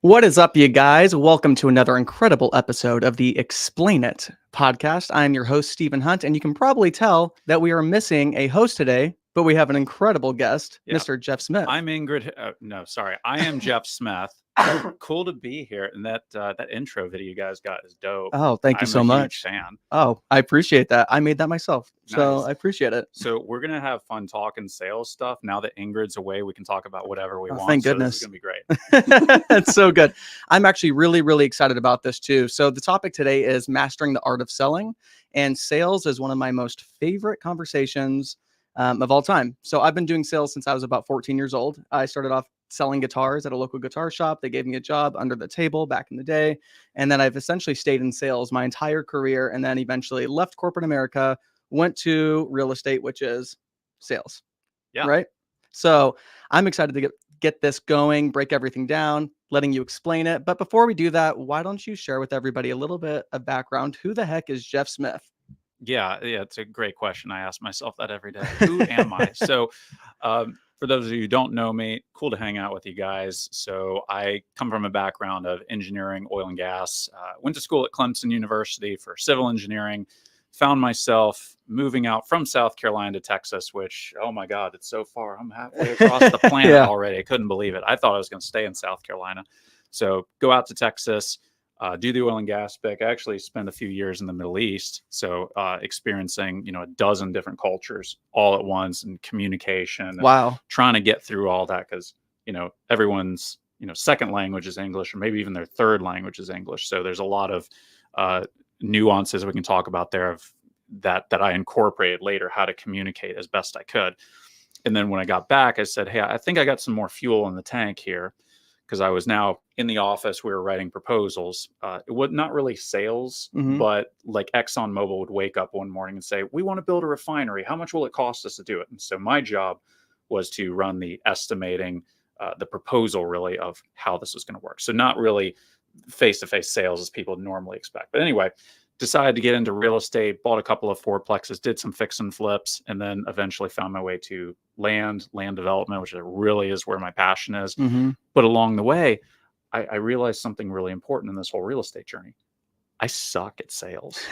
What is up, you guys? Welcome to another incredible episode of the Explain It podcast. I'm your host, Stephen Hunt, and you can probably tell that we are missing a host today, but we have an incredible guest, Yeah. Mr. Jeff Smith. I'm Ingryd. I am Jeff Smith. Cool to be here, and that intro video you guys got is dope. Oh, thank you so I'm a much. huge fan. Oh, I appreciate that. I made that myself, so Nice. I appreciate it. So we're gonna have fun talking sales stuff. Now that Ingryd's away, we can talk about whatever we want. Thank So goodness. this is gonna be great. That's so good. I'm actually really excited about this too. So the topic today is mastering the art of selling, and sales is one of my most favorite conversations of all time. So I've been doing sales since I was about 14 years old. I started off selling guitars at a local guitar shop. They gave me a job under the table back in the day. And then I've essentially stayed in sales my entire career, and then eventually left corporate America, went to real estate, which is sales. Yeah. Right. So I'm excited to get this going, break everything down, letting you explain it. But before we do that, why don't you share with everybody a little bit of background? Who the heck is Jeff Smith? Yeah, it's a great question. I ask myself that every day. Who am I? So, for those of you who don't know me, cool to hang out with you guys. So I come from a background of engineering, oil and gas. Went to school at Clemson University for civil engineering. Found myself moving out from South Carolina to Texas, which, oh my God, it's so far. I'm halfway across the planet Yeah. already. I couldn't believe it. I thought I was going to stay in South Carolina. So go out to Texas, do the oil and gas pick. I actually spent a few years in the Middle East. So experiencing, a dozen different cultures all at once, and communication. And Wow. trying to get through all that because, everyone's, second language is English, or maybe even their third language is English. So there's a lot of nuances we can talk about there of that I incorporated later, how to communicate as best I could. And then when I got back, I said, hey, I think I got some more fuel in the tank here, because I was now in the office. We were writing proposals. It was not really sales, but like ExxonMobil would wake up one morning and say, we want to build a refinery. How much will it cost us to do it? And so my job was to run the estimating, the proposal really of how this was going to work. So not really face-to-face sales as people normally expect. But anyway, decided to get into real estate, bought a couple of fourplexes, did some fix and flips, and then eventually found my way to land development, which really is where my passion is. But along the way, I realized something really important in this whole real estate journey. I suck at sales.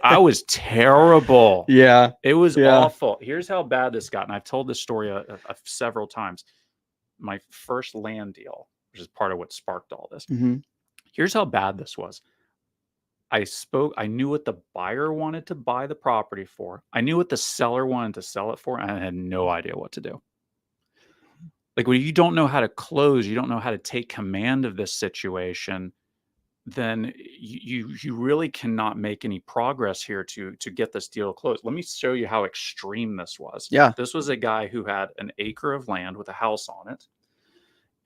I was terrible. Yeah. It was awful. Here's how bad this got. And I've told this story several times. My first land deal, which is part of what sparked all this. Here's how bad this was. I knew what the buyer wanted to buy the property for. I knew what the seller wanted to sell it for, and I had no idea what to do. Like, when you don't know how to close, you don't know how to take command of this situation, then you really cannot make any progress here to get this deal closed. Let me show you how extreme this was. Yeah. This was a guy who had an acre of land with a house on it.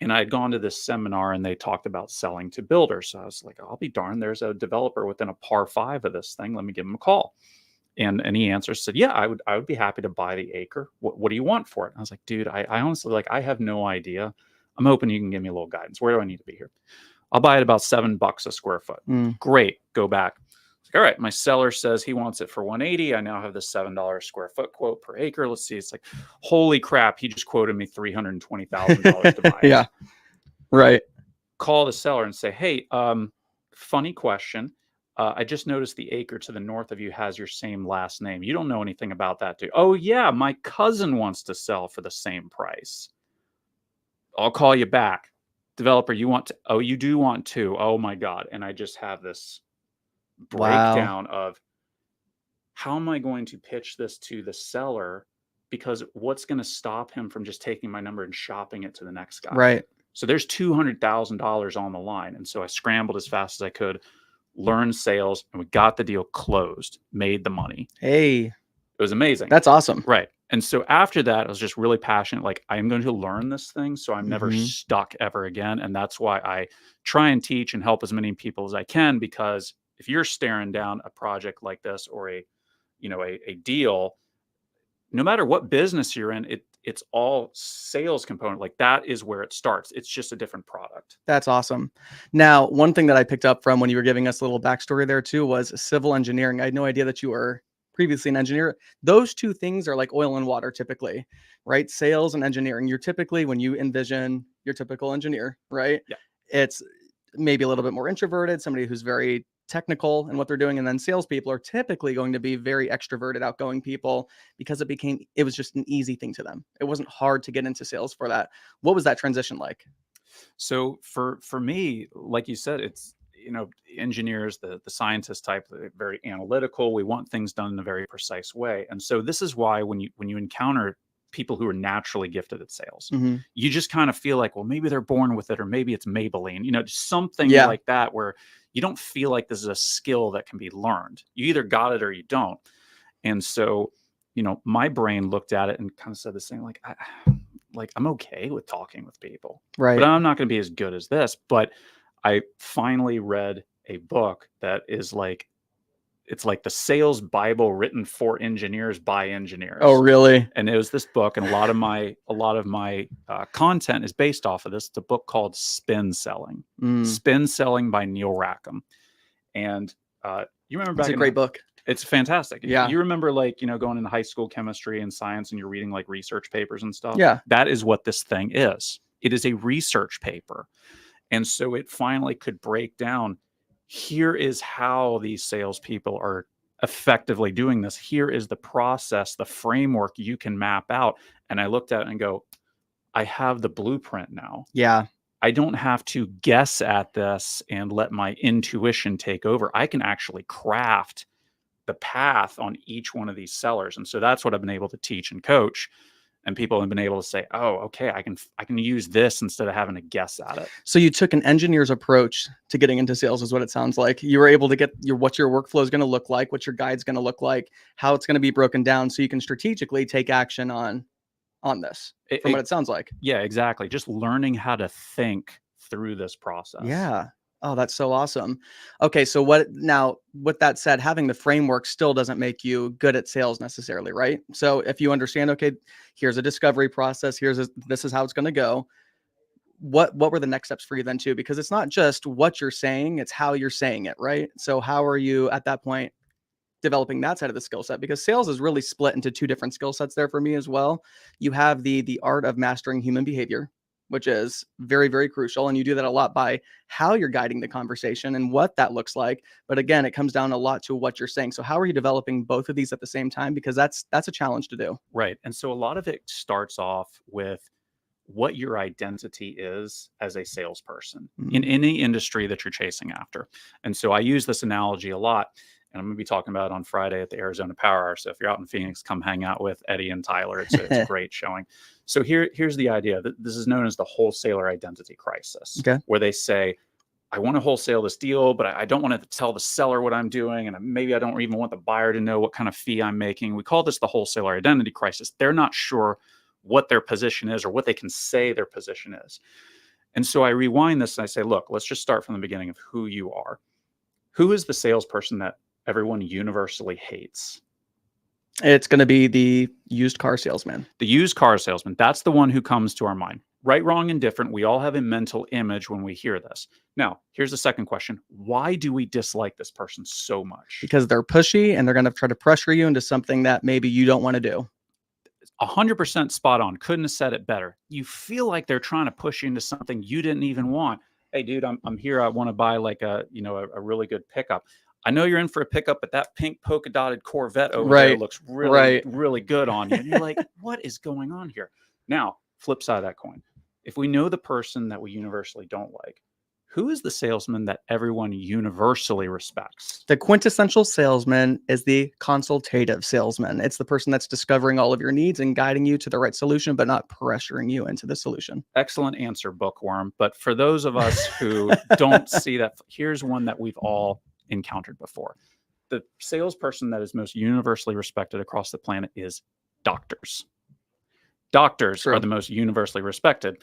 And I had gone to this seminar, and they talked about selling to builders. So I was like, I'll be darned, there's a developer within a par 5 of this thing. Let me give him a call. And he answered, said, yeah, I would be happy to buy the acre. What do you want for it? And I was like, dude, I honestly, I have no idea. I'm hoping you can give me a little guidance. Where do I need to be here? I'll buy it about $7 a square foot. Great. Go back. All right, my seller says he wants it for $180. I now have the $7 a square foot quote per acre. Let's see. It's like, holy crap, he just quoted me $320,000 to buy it. Yeah, right. Call the seller and say, hey, funny question. I just noticed the acre to the north of you has your same last name. You don't know anything about that, do you? Oh, yeah, my cousin wants to sell for the same price. I'll call you back. Developer, you want to? Oh, you do want to? Oh, my God. And I just have this breakdown of how am I going to pitch this to the seller, because what's going to stop him from just taking my number and shopping it to the next guy? Right. So there's $200,000 on the line. And so I scrambled as fast as I could, learned sales, and we got the deal closed, made the money. Hey, it was amazing. That's awesome. Right. And so after that, I was just really passionate. Like, I'm going to learn this thing, so I'm never stuck ever again. And that's why I try and teach and help as many people as I can, because if you're staring down a project like this, or a deal, no matter what business you're in, it's all sales component. Like, that is where it starts. It's just a different product. That's awesome. Now, one thing that I picked up from when you were giving us a little backstory there too was civil engineering. I had no idea that you were previously an engineer. Those two things are like oil and water typically, right? Sales and engineering. You're typically, when you envision your typical engineer, right? Yeah. it's maybe a little bit more introverted, somebody who's very technical in what they're doing. And then salespeople are typically going to be very extroverted, outgoing people because it was just an easy thing to them. It wasn't hard to get into sales for that. What was that transition like? So for me, like you said, it's, engineers, the scientist type, very analytical. We want things done in a very precise way. And so this is why when you encounter people who are naturally gifted at sales, Mm-hmm. you just kind of feel like, well, maybe they're born with it, or maybe it's Maybelline, just something Yeah. like that, where you don't feel like this is a skill that can be learned. You either got it or you don't. And so, my brain looked at it and kind of said the same, like I'm okay with talking with people, Right. but I'm not going to be as good as this. But I finally read a book that is like, it's like the sales Bible written for engineers by engineers. Oh, really? And it was this book, and a lot of my content is based off of this. It's a book called Spin Selling. Spin Selling by Neil Rackham. And you remember back? It's a great book. It's fantastic. Yeah. You remember, like, going into high school chemistry and science, and you're reading like research papers and stuff. Yeah. That is what this thing is. It is a research paper. And so it finally could break down, here is how these salespeople are effectively doing this. Here is the process, the framework you can map out. And I looked at it and go, I have the blueprint now. Yeah. I don't have to guess at this and let my intuition take over. I can actually craft the path on each one of these sellers. And so that's what I've been able to teach and coach. And people have been able to say, oh, okay, I can use this instead of having to guess at it. So you took an engineer's approach to getting into sales, is what it sounds like. You were able to get what your workflow is going to look like, what your guide's going to look like, how it's going to be broken down, so you can strategically take action on this, from what it sounds like. Yeah, exactly. Just learning how to think through this process. Yeah. Oh, that's so awesome. Okay, so with that said, having the framework still doesn't make you good at sales necessarily, right? So if you understand, okay, here's a discovery process, this is how it's going to go. What were the next steps for you then too? Because it's not just what you're saying, it's how you're saying it, right? So how are you at that point developing that side of the skill set? Because sales is really split into two different skill sets there for me as well. You have the art of mastering human behavior, which is very, very crucial. And you do that a lot by how you're guiding the conversation and what that looks like. But again, it comes down a lot to what you're saying. So how are you developing both of these at the same time? Because that's a challenge to do. Right. And so a lot of it starts off with what your identity is as a salesperson in any industry that you're chasing after. And so I use this analogy a lot, and I'm going to be talking about it on Friday at the Arizona Power Hour. So if you're out in Phoenix, come hang out with Eddie and Tyler. It's a great showing. So here's the idea. This is known as the wholesaler identity crisis, where they say, I want to wholesale this deal, but I don't want to tell the seller what I'm doing. And maybe I don't even want the buyer to know what kind of fee I'm making. We call this the wholesaler identity crisis. They're not sure what their position is or what they can say their position is. And so I rewind this and I say, look, let's just start from the beginning of who you are. Who is the salesperson that everyone universally hates? It's going to be the used car salesman. The used car salesman. That's the one who comes to our mind. Right, wrong, and different. We all have a mental image when we hear this. Now, here's the second question. Why do we dislike this person so much? Because they're pushy and they're going to try to pressure you into something that maybe you don't want to do. 100% spot on. Couldn't have said it better. You feel like they're trying to push you into something you didn't even want. Hey, dude, I'm here. I want to buy like a really good pickup. I know you're in for a pickup, but that pink polka dotted Corvette over there looks really good on you. And you're like, what is going on here? Now, flip side of that coin. If we know the person that we universally don't like, who is the salesman that everyone universally respects? The quintessential salesman is the consultative salesman. It's the person that's discovering all of your needs and guiding you to the right solution, but not pressuring you into the solution. Excellent answer, bookworm. But for those of us who don't see that, here's one that we've all encountered before. The salesperson that is most universally respected across the planet is doctors. Doctors are the most universally respected.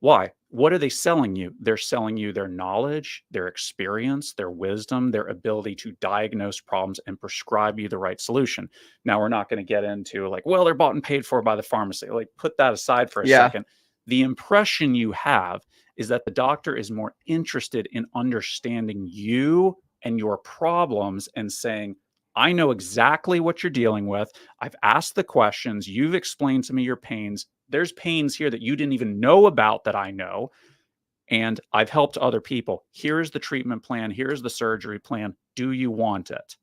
Why? What are they selling you? They're selling you their knowledge, their experience, their wisdom, their ability to diagnose problems and prescribe you the right solution. Now, we're not going to get into like, well, they're bought and paid for by the pharmacy. Like, put that aside for a second. The impression you have is that the doctor is more interested in understanding you and your problems and saying, I know exactly what you're dealing with. I've asked the questions. You've explained to me your pains. There's pains here that you didn't even know about that I know. and I've helped other people. Here's the treatment plan. Here's the surgery plan. Do you want it?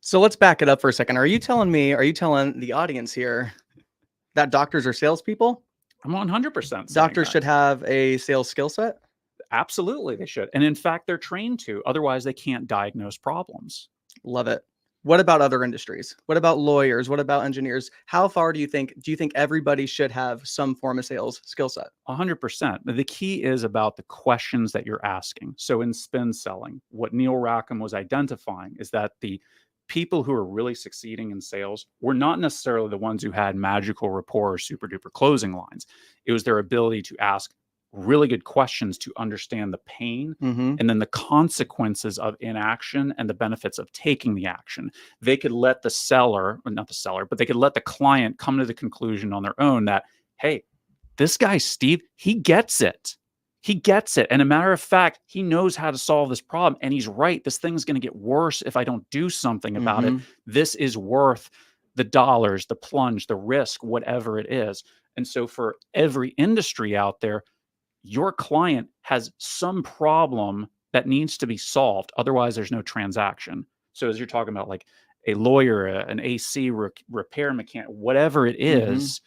So let's back it up for a second. Are you telling the audience here that doctors are salespeople? I'm 100% saying Doctors that. should have a sales skill set? Absolutely, they should. And in fact, they're trained to. Otherwise, they can't diagnose problems. Love it. What about other industries? What about lawyers? What about engineers? How far do you think everybody should have some form of sales skill set? 100%. The key is about the questions that you're asking. So in spin selling, what Neil Rackham was identifying is that the people who are really succeeding in sales were not necessarily the ones who had magical rapport or super duper closing lines. It was their ability to ask really good questions to understand the pain Mm-hmm. and then the consequences of inaction and the benefits of taking the action. They could let the seller, or not the seller, but they could let the client come to the conclusion on their own that, hey, this guy, Steve, he gets it. He gets it. And a matter of fact, he knows how to solve this problem. And he's right. This thing's going to get worse if I don't do something about it. Mm-hmm. This is worth the dollars, the plunge, the risk, whatever it is. And so for every industry out there, your client has some problem that needs to be solved. Otherwise, there's no transaction. So as you're talking about like a lawyer, an AC repair mechanic, whatever it is,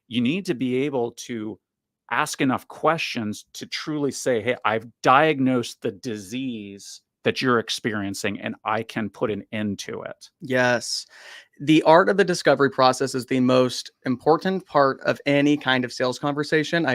you need to be able to ask enough questions to truly say, hey, I've diagnosed the disease that you're experiencing and I can put an end to it. Yes. The art of the discovery process is the most important part of any kind of sales conversation.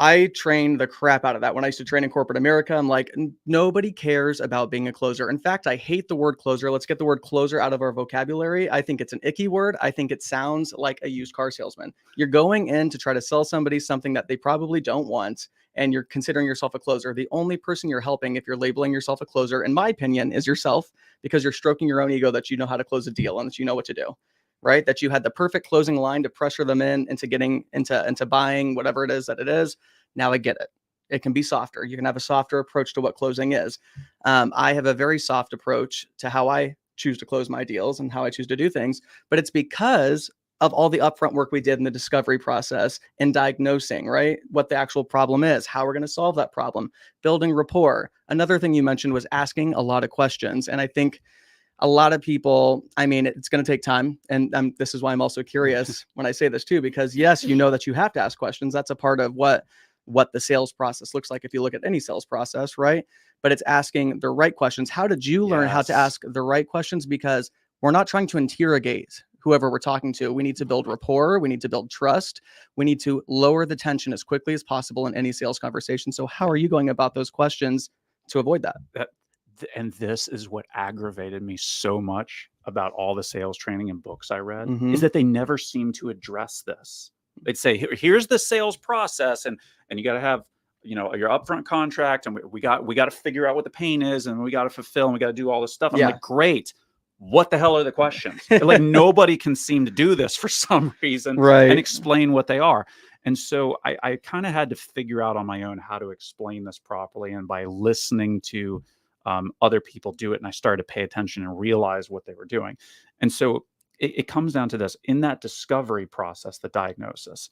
I trained the crap out of that when I used to train in corporate America. I'm like, nobody cares about being a closer. In fact, I hate the word closer. Let's get the word closer out of our vocabulary. I think it's an icky word. I think it sounds like a used car salesman. You're going in to try to sell somebody something that they probably don't want, and you're considering yourself a closer. The only person you're helping, if you're labeling yourself a closer, in my opinion, is yourself, because you're stroking your own ego that you know how to close a deal and that you know what to do. Right? That you had the perfect closing line to pressure them into getting into buying whatever it is that it is. Now I get it. It can be softer. You can have a softer approach to what closing is. I have a very soft approach to how I choose to close my deals and how I choose to do things, but it's because of all the upfront work we did in the discovery process and diagnosing, right? What the actual problem is, how we're going to solve that problem, building rapport. Another thing you mentioned was asking a lot of questions. And I think a lot of people, I mean, it's going to take time. And this is why I'm also curious when I say this too, because yes, you know that you have to ask questions. That's a part of what the sales process looks like if you look at any sales process, right? But it's asking the right questions. How did you learn how to ask the right questions? Because we're not trying to interrogate whoever we're talking to. We need to build rapport. We need to build trust. We need to lower the tension as quickly as possible in any sales conversation. So how are you going about those questions to avoid that? And this is what aggravated me so much about all the sales training and books I read, Mm-hmm. is that they never seem to address this. They'd say, here's the sales process, and you got to have, you know, your upfront contract, and we got to figure out what the pain is, and we got to fulfill, and we got to do all this stuff. I'm like, great. What the hell are the questions? Like, nobody can seem to do this for some reason, right, and explain what they are. And so I kind of had to figure out on my own how to explain this properly. And by listening to other people do it, and I started to pay attention and realize what they were doing. And so it comes down to this: in that discovery process, the diagnosis,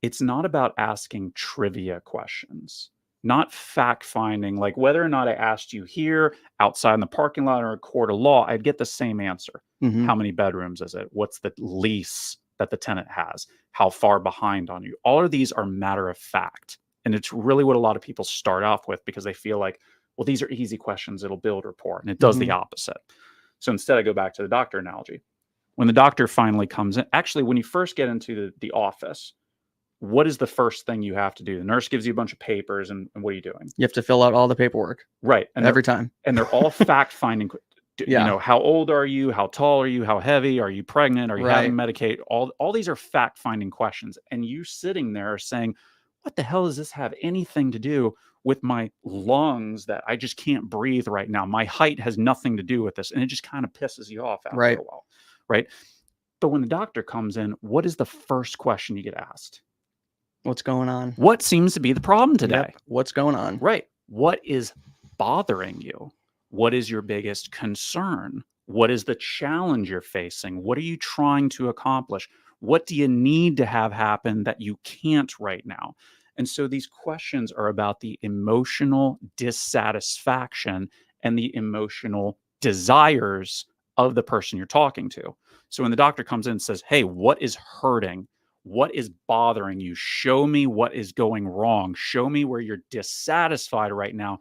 it's not about asking trivia questions, not fact finding, like whether or not I asked you here outside in the parking lot or a court of law, I'd get the same answer. Mm-hmm. How many bedrooms is it? What's the lease that the tenant has? How far behind on you? All of these are matter of fact. And it's really what a lot of people start off with, because they feel like, well, these are easy questions. It'll build rapport. And it does the opposite. So instead, I go back to the doctor analogy. When the doctor finally comes in, actually, when you first get into the office, what is the first thing you have to do? The nurse gives you a bunch of papers, and what are you doing? You have to fill out all the paperwork. Right. And every time. And they're all fact-finding. You know, how old are you? How tall are you? How heavy? Are you pregnant? Are you having Medicaid? All these are fact-finding questions. And you sitting there saying, what the hell does this have anything to do with my lungs that I just can't breathe right now? My height has nothing to do with this. And it just kind of pisses you off after a while. Right. But when the doctor comes in, what is the first question you get asked? What's going on? What seems to be the problem today? Yep. What's going on? Right. What is bothering you? What is your biggest concern? What is the challenge you're facing? What are you trying to accomplish? What do you need to have happen that you can't right now? And so these questions are about the emotional dissatisfaction and the emotional desires of the person you're talking to. So when the doctor comes in and says, hey, what is hurting? What is bothering you? Show me what is going wrong. Show me where you're dissatisfied right now.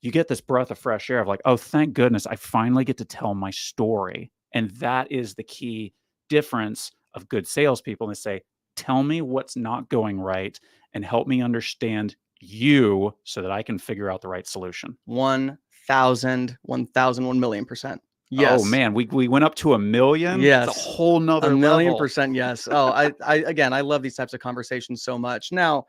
You get this breath of fresh air of like, oh, thank goodness I finally get to tell my story. And that is the key difference of good salespeople. And they say, tell me what's not going right and help me understand you so that I can figure out the right solution. 1,000, 1,000, 1,000,000%. Oh Yes. man, we went up to 1,000,000. It's a Yes. whole nother level. 1,000,000% yes. Oh, again, I love these types of conversations so much. Now,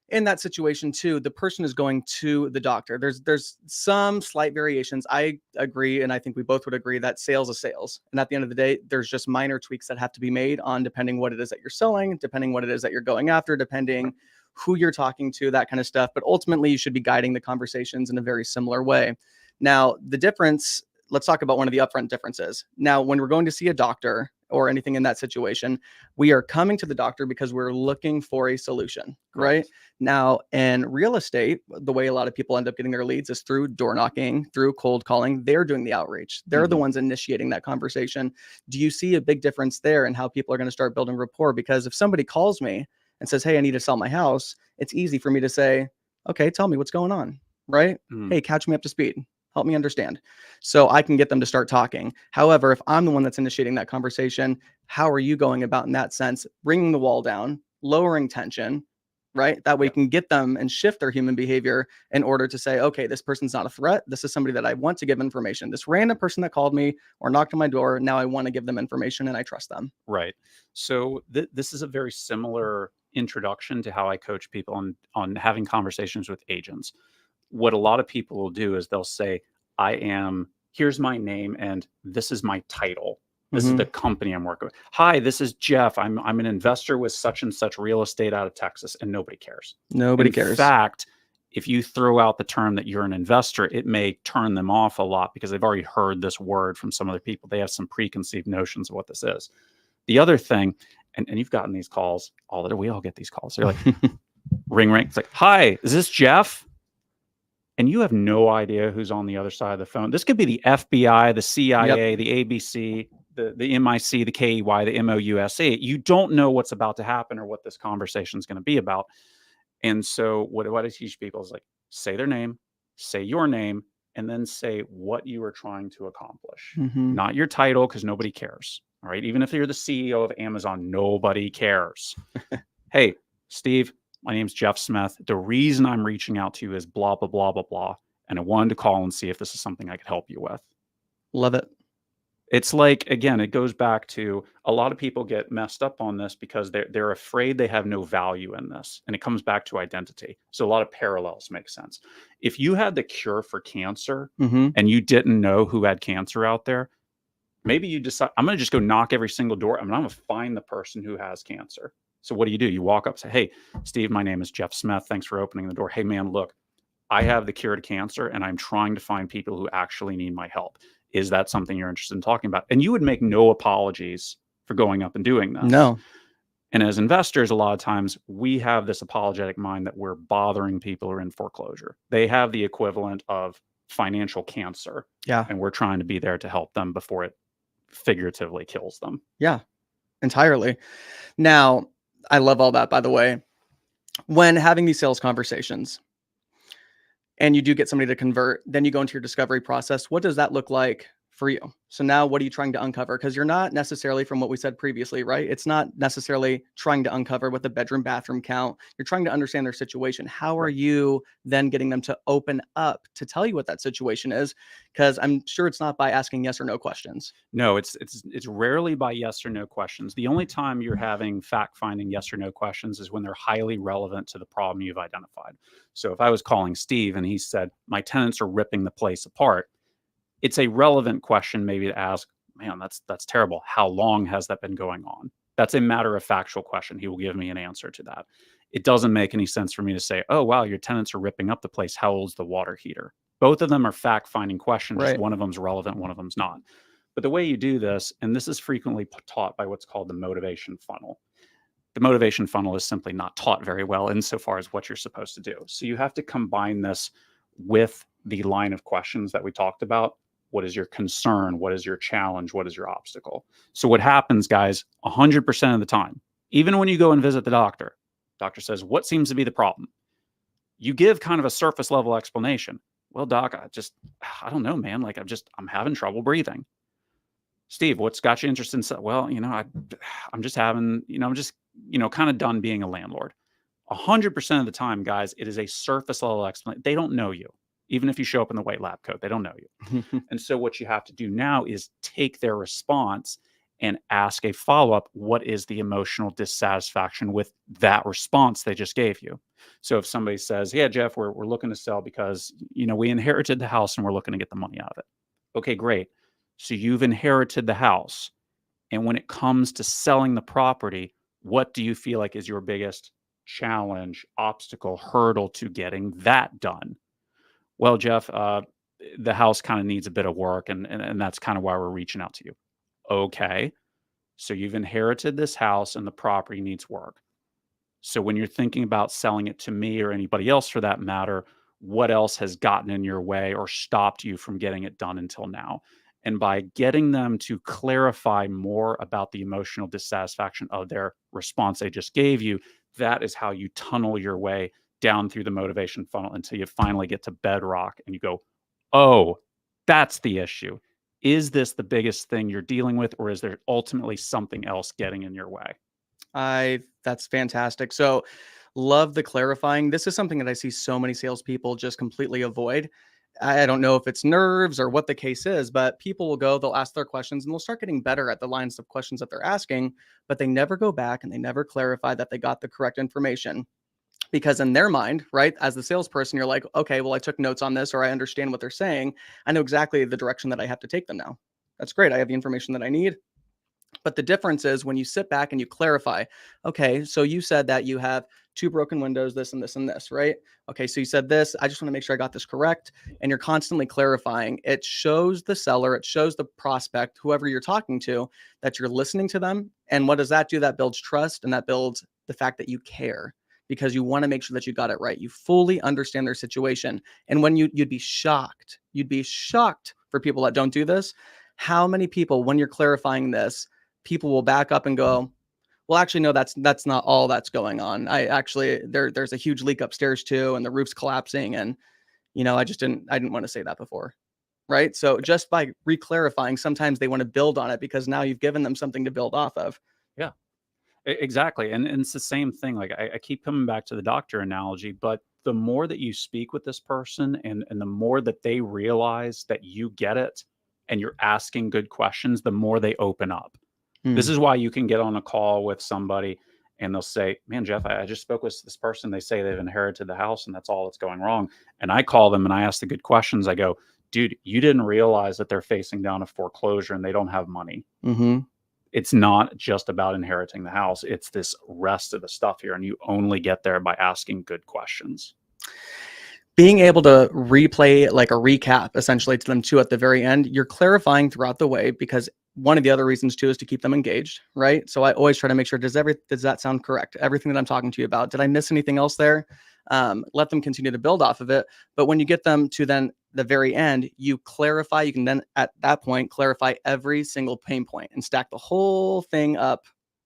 in that situation too, the person is going to the doctor. There's some slight variations. I agree, and I think we both would agree that sales is sales. And at the end of the day, there's just minor tweaks that have to be made on depending what it is that you're selling, depending what it is that you're going after, depending who you're talking to, that kind of stuff. But ultimately, you should be guiding the conversations in a very similar way. Now, the difference, let's talk about one of the upfront differences. Now, when we're going to see a doctor or anything in that situation, we are coming to the doctor because we're looking for a solution, right? Now, in real estate, the way a lot of people end up getting their leads is through door knocking, through cold calling. They're doing the outreach. They're the ones initiating that conversation. Do you see a big difference there in how people are going to start building rapport? Because if somebody calls me and says, hey, I need to sell my house, it's easy for me to say, okay, tell me what's going on, right? Hey, catch me up to speed. Help me understand. So I can get them to start talking. However, if I'm the one that's initiating that conversation, how are you going about in that sense? Bringing the wall down, lowering tension, right? That way you can get them and shift their human behavior in order to say, okay, this person's not a threat. This is somebody that I want to give information. This random person that called me or knocked on my door, now I want to give them information and I trust them. Right. So this is a very similar introduction to how I coach people on having conversations with agents. What a lot of people will do is they'll say, here's my name and this is my title. This is the company I'm working with. Hi, this is Jeff. I'm an investor with such and such real estate out of Texas, and nobody cares. Nobody cares. In fact, if you throw out the term that you're an investor, it may turn them off a lot because they've already heard this word from some other people. They have some preconceived notions of what this is. The other thing, and you've gotten these calls, we all get these calls. They're like, ring, ring. It's like, hi, is this Jeff? And you have no idea who's on the other side of the phone. This could be the FBI, the CIA, the ABC, the MIC, the KEY, the MOUSE. You don't know what's about to happen or what this conversation is going to be about. And so what I teach people is like, say their name, say your name, and then say what you are trying to accomplish. Not your title, because nobody cares. All right. Even if you're the CEO of Amazon, nobody cares. Hey, Steve, my name's Jeff Smith. The reason I'm reaching out to you is blah, blah, blah, blah, blah. And I wanted to call and see if this is something I could help you with. Love it. It's like, again, it goes back to a lot of people get messed up on this because they're afraid they have no value in this. And it comes back to identity. So a lot of parallels make sense. If you had the cure for cancer and you didn't know who had cancer out there, maybe you decide, I'm going to just go knock every single door. I'm going to find the person who has cancer. So what do? You walk up and say, hey, Steve, my name is Jeff Smith. Thanks for opening the door. Hey, man, look, I have the cure to cancer and I'm trying to find people who actually need my help. Is that something you're interested in talking about? And you would make no apologies for going up and doing this. No. And as investors, a lot of times we have this apologetic mind that we're bothering people who are in foreclosure. They have the equivalent of financial cancer. Yeah. And we're trying to be there to help them before it figuratively kills them. Yeah, entirely. Now, I love all that, by the way. When having these sales conversations and you do get somebody to convert, then you go into your discovery process. What does that look like for you? So now what are you trying to uncover? Because you're not necessarily, from what we said previously, right? It's not necessarily trying to uncover with a bedroom, bathroom count. You're trying to understand their situation. How are you then getting them to open up to tell you what that situation is? Because I'm sure it's not by asking yes or no questions. No, it's rarely by yes or no questions. The only time you're having fact-finding yes or no questions is when they're highly relevant to the problem you've identified. So if I was calling Steve and he said, my tenants are ripping the place apart, it's a relevant question maybe to ask, man, that's terrible. How long has that been going on? That's a matter of factual question. He will give me an answer to that. It doesn't make any sense for me to say, oh, wow, your tenants are ripping up the place. How old's the water heater? Both of them are fact-finding questions. Right. Just one of them's relevant, one of them's not. But the way you do this, and this is frequently taught by what's called the motivation funnel. the motivation funnel is simply not taught very well insofar as what you're supposed to do. So you have to combine this with the line of questions that we talked about. What is your concern? What is your challenge? What is your obstacle? So what happens, guys, 100% of the time, even when you go and visit the doctor says, what seems to be the problem? You give kind of a surface level explanation. Well, doc, I don't know, man. Like I'm having trouble breathing. Steve, what's got you interested in? Well, I'm just having, I'm just, kind of done being a landlord. 100% of the time, guys, it is a surface level explanation. They don't know you. Even if you show up in the white lab coat, they don't know you. And so what you have to do now is take their response and ask a follow-up. What is the emotional dissatisfaction with that response they just gave you? So if somebody says, yeah, Jeff, we're looking to sell because, we inherited the house and we're looking to get the money out of it. Okay, great. So you've inherited the house. And when it comes to selling the property, what do you feel like is your biggest challenge, obstacle, hurdle to getting that done? Well, Jeff, the house kind of needs a bit of work, and that's kind of why we're reaching out to you. Okay. So you've inherited this house and the property needs work. So when you're thinking about selling it to me or anybody else for that matter, what else has gotten in your way or stopped you from getting it done until now? And by getting them to clarify more about the emotional dissatisfaction of their response they just gave you, that is how you tunnel your way down through the motivation funnel until you finally get to bedrock and you go, oh, that's the issue. Is this the biggest thing you're dealing with, or is there ultimately something else getting in your way? That's fantastic. So love the clarifying. This is something that I see so many salespeople just completely avoid. I don't know if it's nerves or what the case is, but people will go, they'll ask their questions and they'll start getting better at the lines of questions that they're asking, but they never go back and they never clarify that they got the correct information. Because in their mind, right, as the salesperson, you're like, okay, well, I took notes on this or I understand what they're saying. I know exactly the direction that I have to take them now. That's great. I have the information that I need. But the difference is when you sit back and you clarify, okay, so you said that you have two broken windows, this and this and this, right? Okay, so you said this. I just want to make sure I got this correct. And you're constantly clarifying. It shows the seller, it shows the prospect, whoever you're talking to, that you're listening to them. And what does that do? That builds trust and that builds the fact that you care because you want to make sure that you got it right. You fully understand their situation. And when you'd be shocked for people that don't do this, how many people, when you're clarifying this, people will back up and go, well, actually, no, that's not all that's going on. I actually, there's a huge leak upstairs too, and the roof's collapsing. And, I didn't want to say that before. Right. So just by re-clarifying, sometimes they want to build on it because now you've given them something to build off of. Yeah, exactly. And it's the same thing. Like I keep coming back to the doctor analogy, but the more that you speak with this person and the more that they realize that you get it and you're asking good questions, the more they open up. This is why you can get on a call with somebody and they'll say, man, Jeff, I just spoke with this person. They say they've inherited the house and that's all that's going wrong. And I call them and I ask the good questions. I go, dude, you didn't realize that they're facing down a foreclosure and they don't have money. Mm-hmm. It's not just about inheriting the house. It's this rest of the stuff here. And you only get there by asking good questions. Being able to replay like a recap essentially to them too at the very end, you're clarifying throughout the way because one of the other reasons too is to keep them engaged, right? So I always try to make sure, does that sound correct? Everything that I'm talking to you about, did I miss anything else there? Let them continue to build off of it. But when you get them to then the very end, you clarify, you can then at that point clarify every single pain point and stack the whole thing up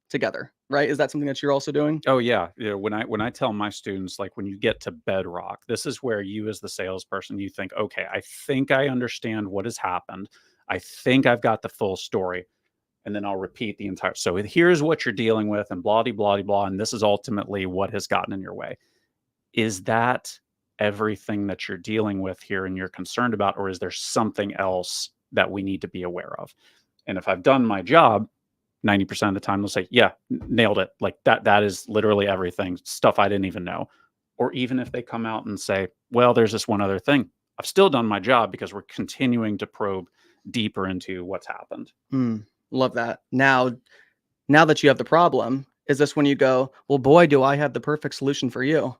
together, right? Is that something that you're also doing? Oh yeah. When I tell my students, like when you get to bedrock, this is where you as the salesperson, you think, okay, I think I understand what has happened. I think I've got the full story. And then I'll repeat the entire. So here's what you're dealing with and blah, blah, blah. And this is ultimately what has gotten in your way. Is that everything that you're dealing with here and you're concerned about? Or is there something else that we need to be aware of? And if I've done my job, 90% of the time they'll say, yeah, nailed it. Like that is literally everything, stuff I didn't even know. Or even if they come out and say, well, there's this one other thing, I've still done my job because we're continuing to probe deeper into what's happened. Love that. Now that you have the problem, is this when you go, well, boy, do I have the perfect solution for you?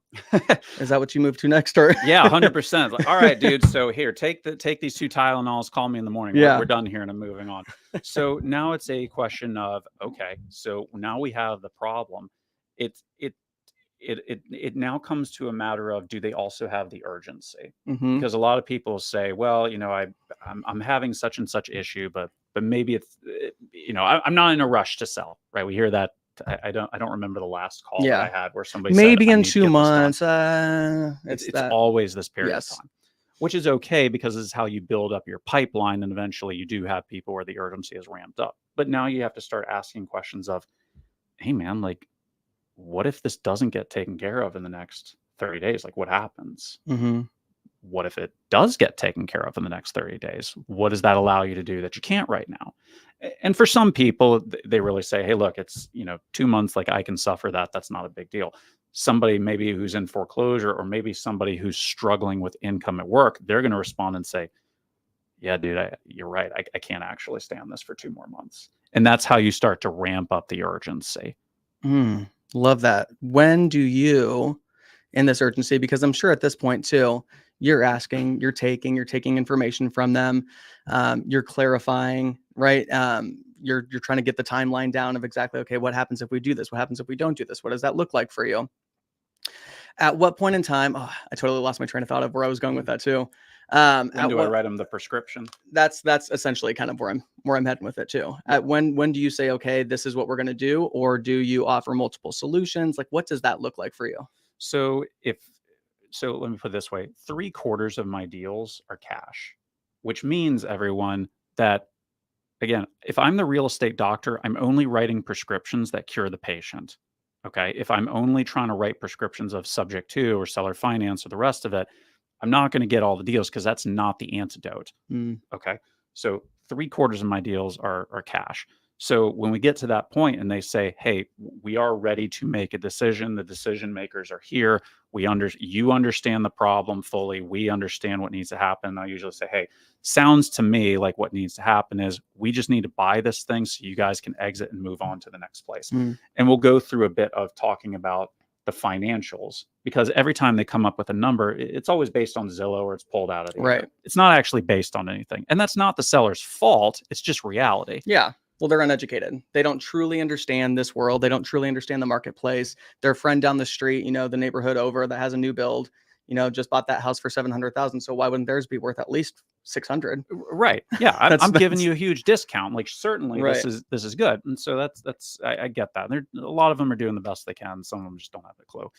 Is that what you move to next? Or yeah, 100%. Like, all right, dude. So here, take these 2 Tylenols, call me in the morning. Yeah. We're done here and I'm moving on. So now it's a question of, okay, so now we have the problem. it now comes to a matter of, do they also have the urgency? Mm-hmm. Because a lot of people say, well, I'm having such and such issue, but maybe it's, I'm not in a rush to sell, right? We hear that. I don't remember the last call that Yeah. I had where somebody said, Maybe I in need to 2 get this done. months. It's It's that. always this period of Yes. time, which is okay because this is how you build up your pipeline. And eventually you do have people where the urgency is ramped up. But now you have to start asking questions of, hey man, like, what if this doesn't get taken care of in the next 30 days? Like, what happens? Mm-hmm. What if it does get taken care of in the next 30 days? What does that allow you to do that you can't right now? And for some people, they really say, hey, look, it's, 2 months, like I can suffer that. That's not a big deal. Somebody maybe who's in foreclosure, or maybe somebody who's struggling with income at work, they're going to respond and say, yeah, dude, you're right. I can't actually stand this for 2 more months. And that's how you start to ramp up the urgency. Love that. When do you, in this urgency, because I'm sure at this point too, you're asking, you're taking information from them, you're clarifying, right? You're trying to get the timeline down of exactly, okay, what happens if we do this? What happens if we don't do this? What does that look like for you? At what point in time? Oh, I totally lost my train of thought of where I was going with that too. When do I write them the prescription? That's essentially kind of where I'm heading with it too. At when do you say, okay, this is what we're going to do, or do you offer multiple solutions? Like, what does that look like for you? So let me put it this way: 3/4 of my deals are cash, which means, everyone, that, again, if I'm the real estate doctor, I'm only writing prescriptions that cure the patient. Okay. If I'm only trying to write prescriptions of subject to or seller finance or the rest of it, I'm not going to get all the deals because that's not the antidote. Okay. So 3/4 of my deals are cash. So when we get to that point and they say, hey, we are ready to make a decision, the decision makers are here. You understand the problem fully. We understand what needs to happen. I usually say, hey, sounds to me like what needs to happen is we just need to buy this thing so you guys can exit and move on to the next place. And we'll go through a bit of talking about the financials, because every time they come up with a number, it's always based on Zillow or it's pulled out of the air. It's not actually based on anything. And that's not the seller's fault. It's just reality. Yeah. Well, they're uneducated. They don't truly understand this world. They don't truly understand the marketplace. Their friend down the street, the neighborhood over that has a new build, just bought that house for 700,000. So why wouldn't theirs be worth at least 600? Right. Yeah. I'm giving you a huge discount. Like, certainly Right. this is good. And so I get that. A lot of them are doing the best they can. Some of them just don't have a clue.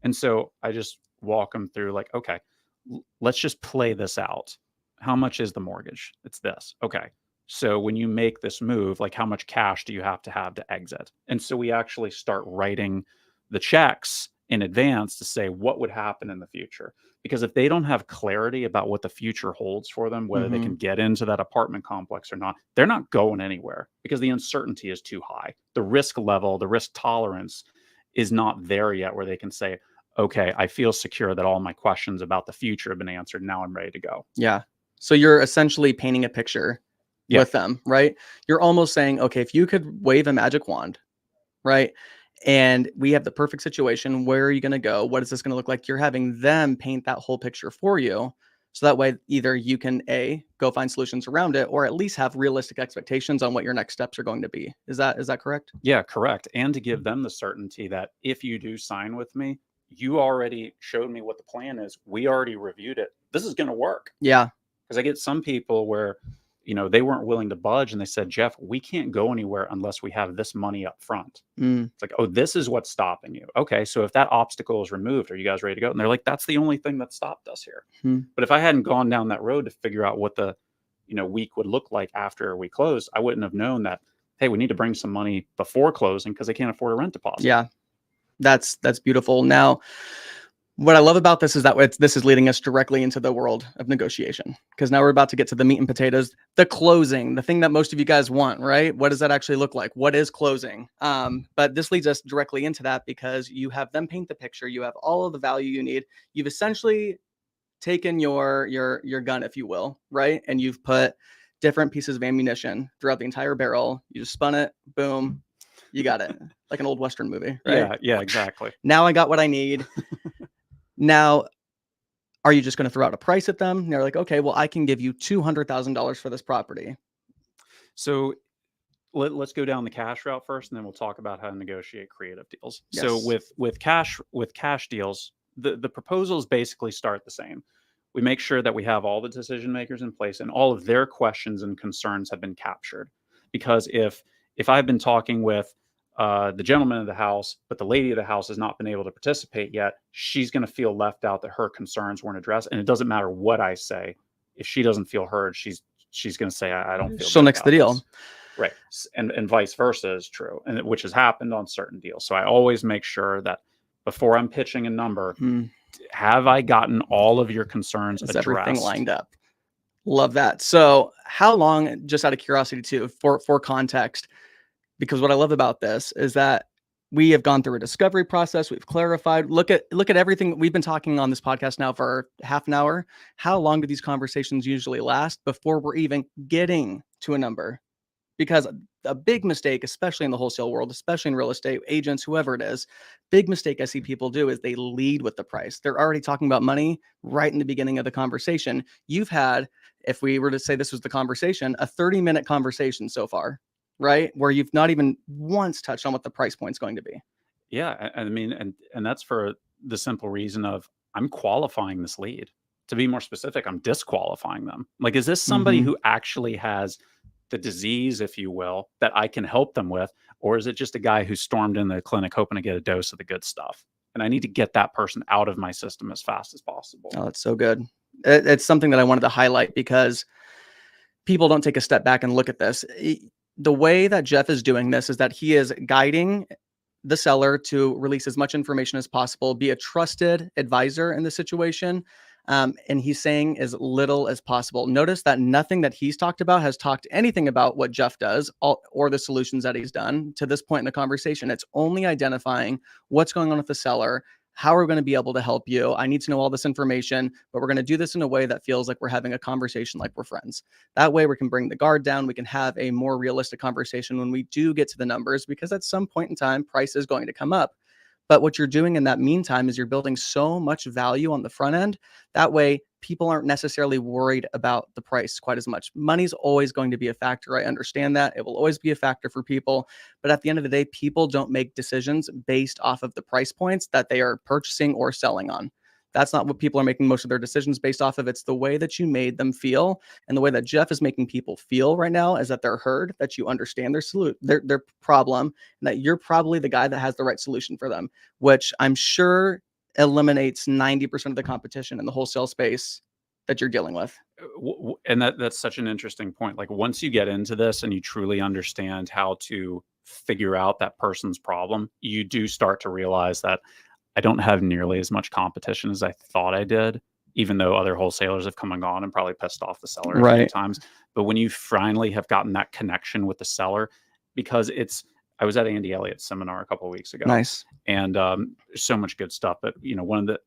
And so I just walk them through, like, okay, let's just play this out. How much is the mortgage? It's this. Okay. So when you make this move, like, how much cash do you have to exit? And so we actually start writing the checks in advance to say what would happen in the future. Because if they don't have clarity about what the future holds for them, whether they can get into that apartment complex or not, they're not going anywhere because the uncertainty is too high. The risk level, the risk tolerance is not there yet where they can say, okay, I feel secure that all my questions about the future have been answered. Now I'm ready to go. Yeah. So you're essentially painting a picture with them, right? You're almost saying, okay, if you could wave a magic wand, right? And we have the perfect situation. Where are you going to go? What is this going to look like? You're having them paint that whole picture for you. So that way, either you can go find solutions around it, or at least have realistic expectations on what your next steps are going to be. Is that correct? Yeah, correct. And to give them the certainty that if you do sign with me, you already showed me what the plan is. We already reviewed it. This is going to work. Yeah. Because I get some people where, they weren't willing to budge and they said, Jeff, we can't go anywhere unless we have this money up front. It's like, oh, this is what's stopping you. Okay. So if that obstacle is removed, are you guys ready to go? And they're like, that's the only thing that stopped us here. But if I hadn't gone down that road to figure out what the, week would look like after we closed, I wouldn't have known that, hey, we need to bring some money before closing because they can't afford a rent deposit. Yeah. That's beautiful. Now, what I love about this is that this is leading us directly into the world of negotiation, because now we're about to get to the meat and potatoes, the closing, the thing that most of you guys want, right? What does that actually look like? What is closing? But this leads us directly into that, because you have them paint the picture. You have all of the value you need. You've essentially taken your gun, if you will, right? And you've put different pieces of ammunition throughout the entire barrel. You just spun it, boom, you got it. Like an old Western movie, right? Yeah, exactly. Now I got what I need. Now, are you just going to throw out a price at them? And they're like, okay, well, I can give you $200,000 for this property. So let's go down the cash route first, and then we'll talk about how to negotiate creative deals. So Yes. with cash deals, the proposals basically start the same. We make sure that we have all the decision makers in place and all of their questions and concerns have been captured. Because if I've been talking with the gentleman of the house, but the lady of the house has not been able to participate yet, she's going to feel left out, that her concerns weren't addressed. And it doesn't matter what I say, if she doesn't feel heard, she's going to say, I don't feel She'll good nix the about deal. this. Right. And vice versa is true, and which has happened on certain deals. So I always make sure that before I'm pitching a number, have I gotten all of your concerns Is addressed? everything lined up? Love that. So how long, just out of curiosity too, for context, because what I love about this is that we have gone through a discovery process. We've clarified. Look at everything we've been talking on this podcast now for half an hour. How long do these conversations usually last before we're even getting to a number? Because a big mistake, especially in the wholesale world, especially in real estate, agents, whoever it is, big mistake I see people do is they lead with the price. They're already talking about money right in the beginning of the conversation. You've had, if we were to say this was the conversation, a 30-minute conversation so far, right? Where you've not even once touched on what the price point's going to be. Yeah, I mean, and that's for the simple reason of I'm qualifying this lead. To be more specific, I'm disqualifying them. Like, is this somebody who actually has the disease, if you will, that I can help them with? Or is it just a guy who stormed in the clinic hoping to get a dose of the good stuff? And I need to get that person out of my system as fast as possible. Oh, that's so good. It's something that I wanted to highlight because people don't take a step back and look at this. The way that Jeff is doing this is that he is guiding the seller to release as much information as possible, be a trusted advisor in the situation. And he's saying as little as possible. Notice that nothing that he's talked about has talked anything about what Jeff does or the solutions that he's done to this point in the conversation. It's only identifying what's going on with the seller. How are we going to be able to help you? I need to know all this information, but we're going to do this in a way that feels like we're having a conversation like we're friends. That way we can bring the guard down. We can have a more realistic conversation when we do get to the numbers, because at some point in time, price is going to come up. But what you're doing in that meantime is you're building so much value on the front end. That way, people aren't necessarily worried about the price quite as much. Money's always going to be a factor. I understand that. It will always be a factor for people. But at the end of the day, people don't make decisions based off of the price points that they are purchasing or selling on. That's not what people are making most of their decisions based off of. It's the way that you made them feel. And the way that Jeff is making people feel right now is that they're heard, that you understand their problem, and that you're probably the guy that has the right solution for them, which I'm sure eliminates 90% of the competition in the wholesale space that you're dealing with. And that's such an interesting point. Like, once you get into this and you truly understand how to figure out that person's problem, you do start to realize that I don't have nearly as much competition as I thought I did, even though other wholesalers have come and gone and probably pissed off the seller a few times. But when you finally have gotten that connection with the seller, because I was at Andy Elliott's seminar a couple of weeks ago. Nice. And so much good stuff. But, and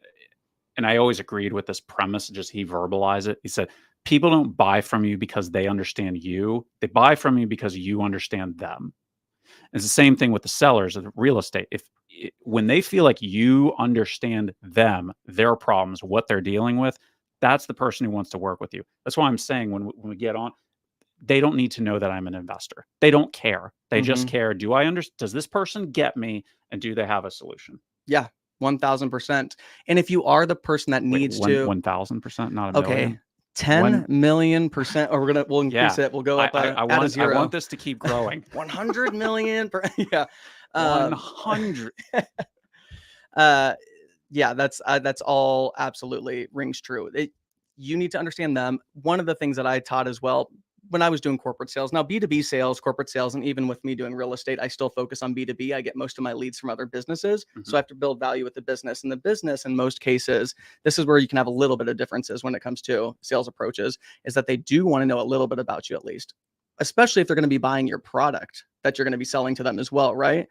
I always agreed with this premise, just he verbalized it. He said, people don't buy from you because they understand you. They buy from you because you understand them. It's the same thing with the sellers of real estate. When they feel like you understand them, their problems, what they're dealing with, that's the person who wants to work with you. That's why I'm saying when we get on, they don't need to know that I'm an investor. They don't care. They just care. Does this person get me? And do they have a solution? Yeah, 1000%. And if you are the person that needs to 1000%, not a million. 10 million %, or we'll increase it. We'll go up I want this to keep growing. 100 million yeah. 100. Yeah, that's all absolutely rings true. You need to understand them. One of the things that I taught as well when I was doing corporate sales, now B2B sales, corporate sales, and even with me doing real estate, I still focus on B2B. I get most of my leads from other businesses. So I have to build value with the business. And the business, in most cases, this is where you can have a little bit of differences when it comes to sales approaches, is that they do want to know a little bit about you at least, especially if they're going to be buying your product that you're going to be selling to them as well, right?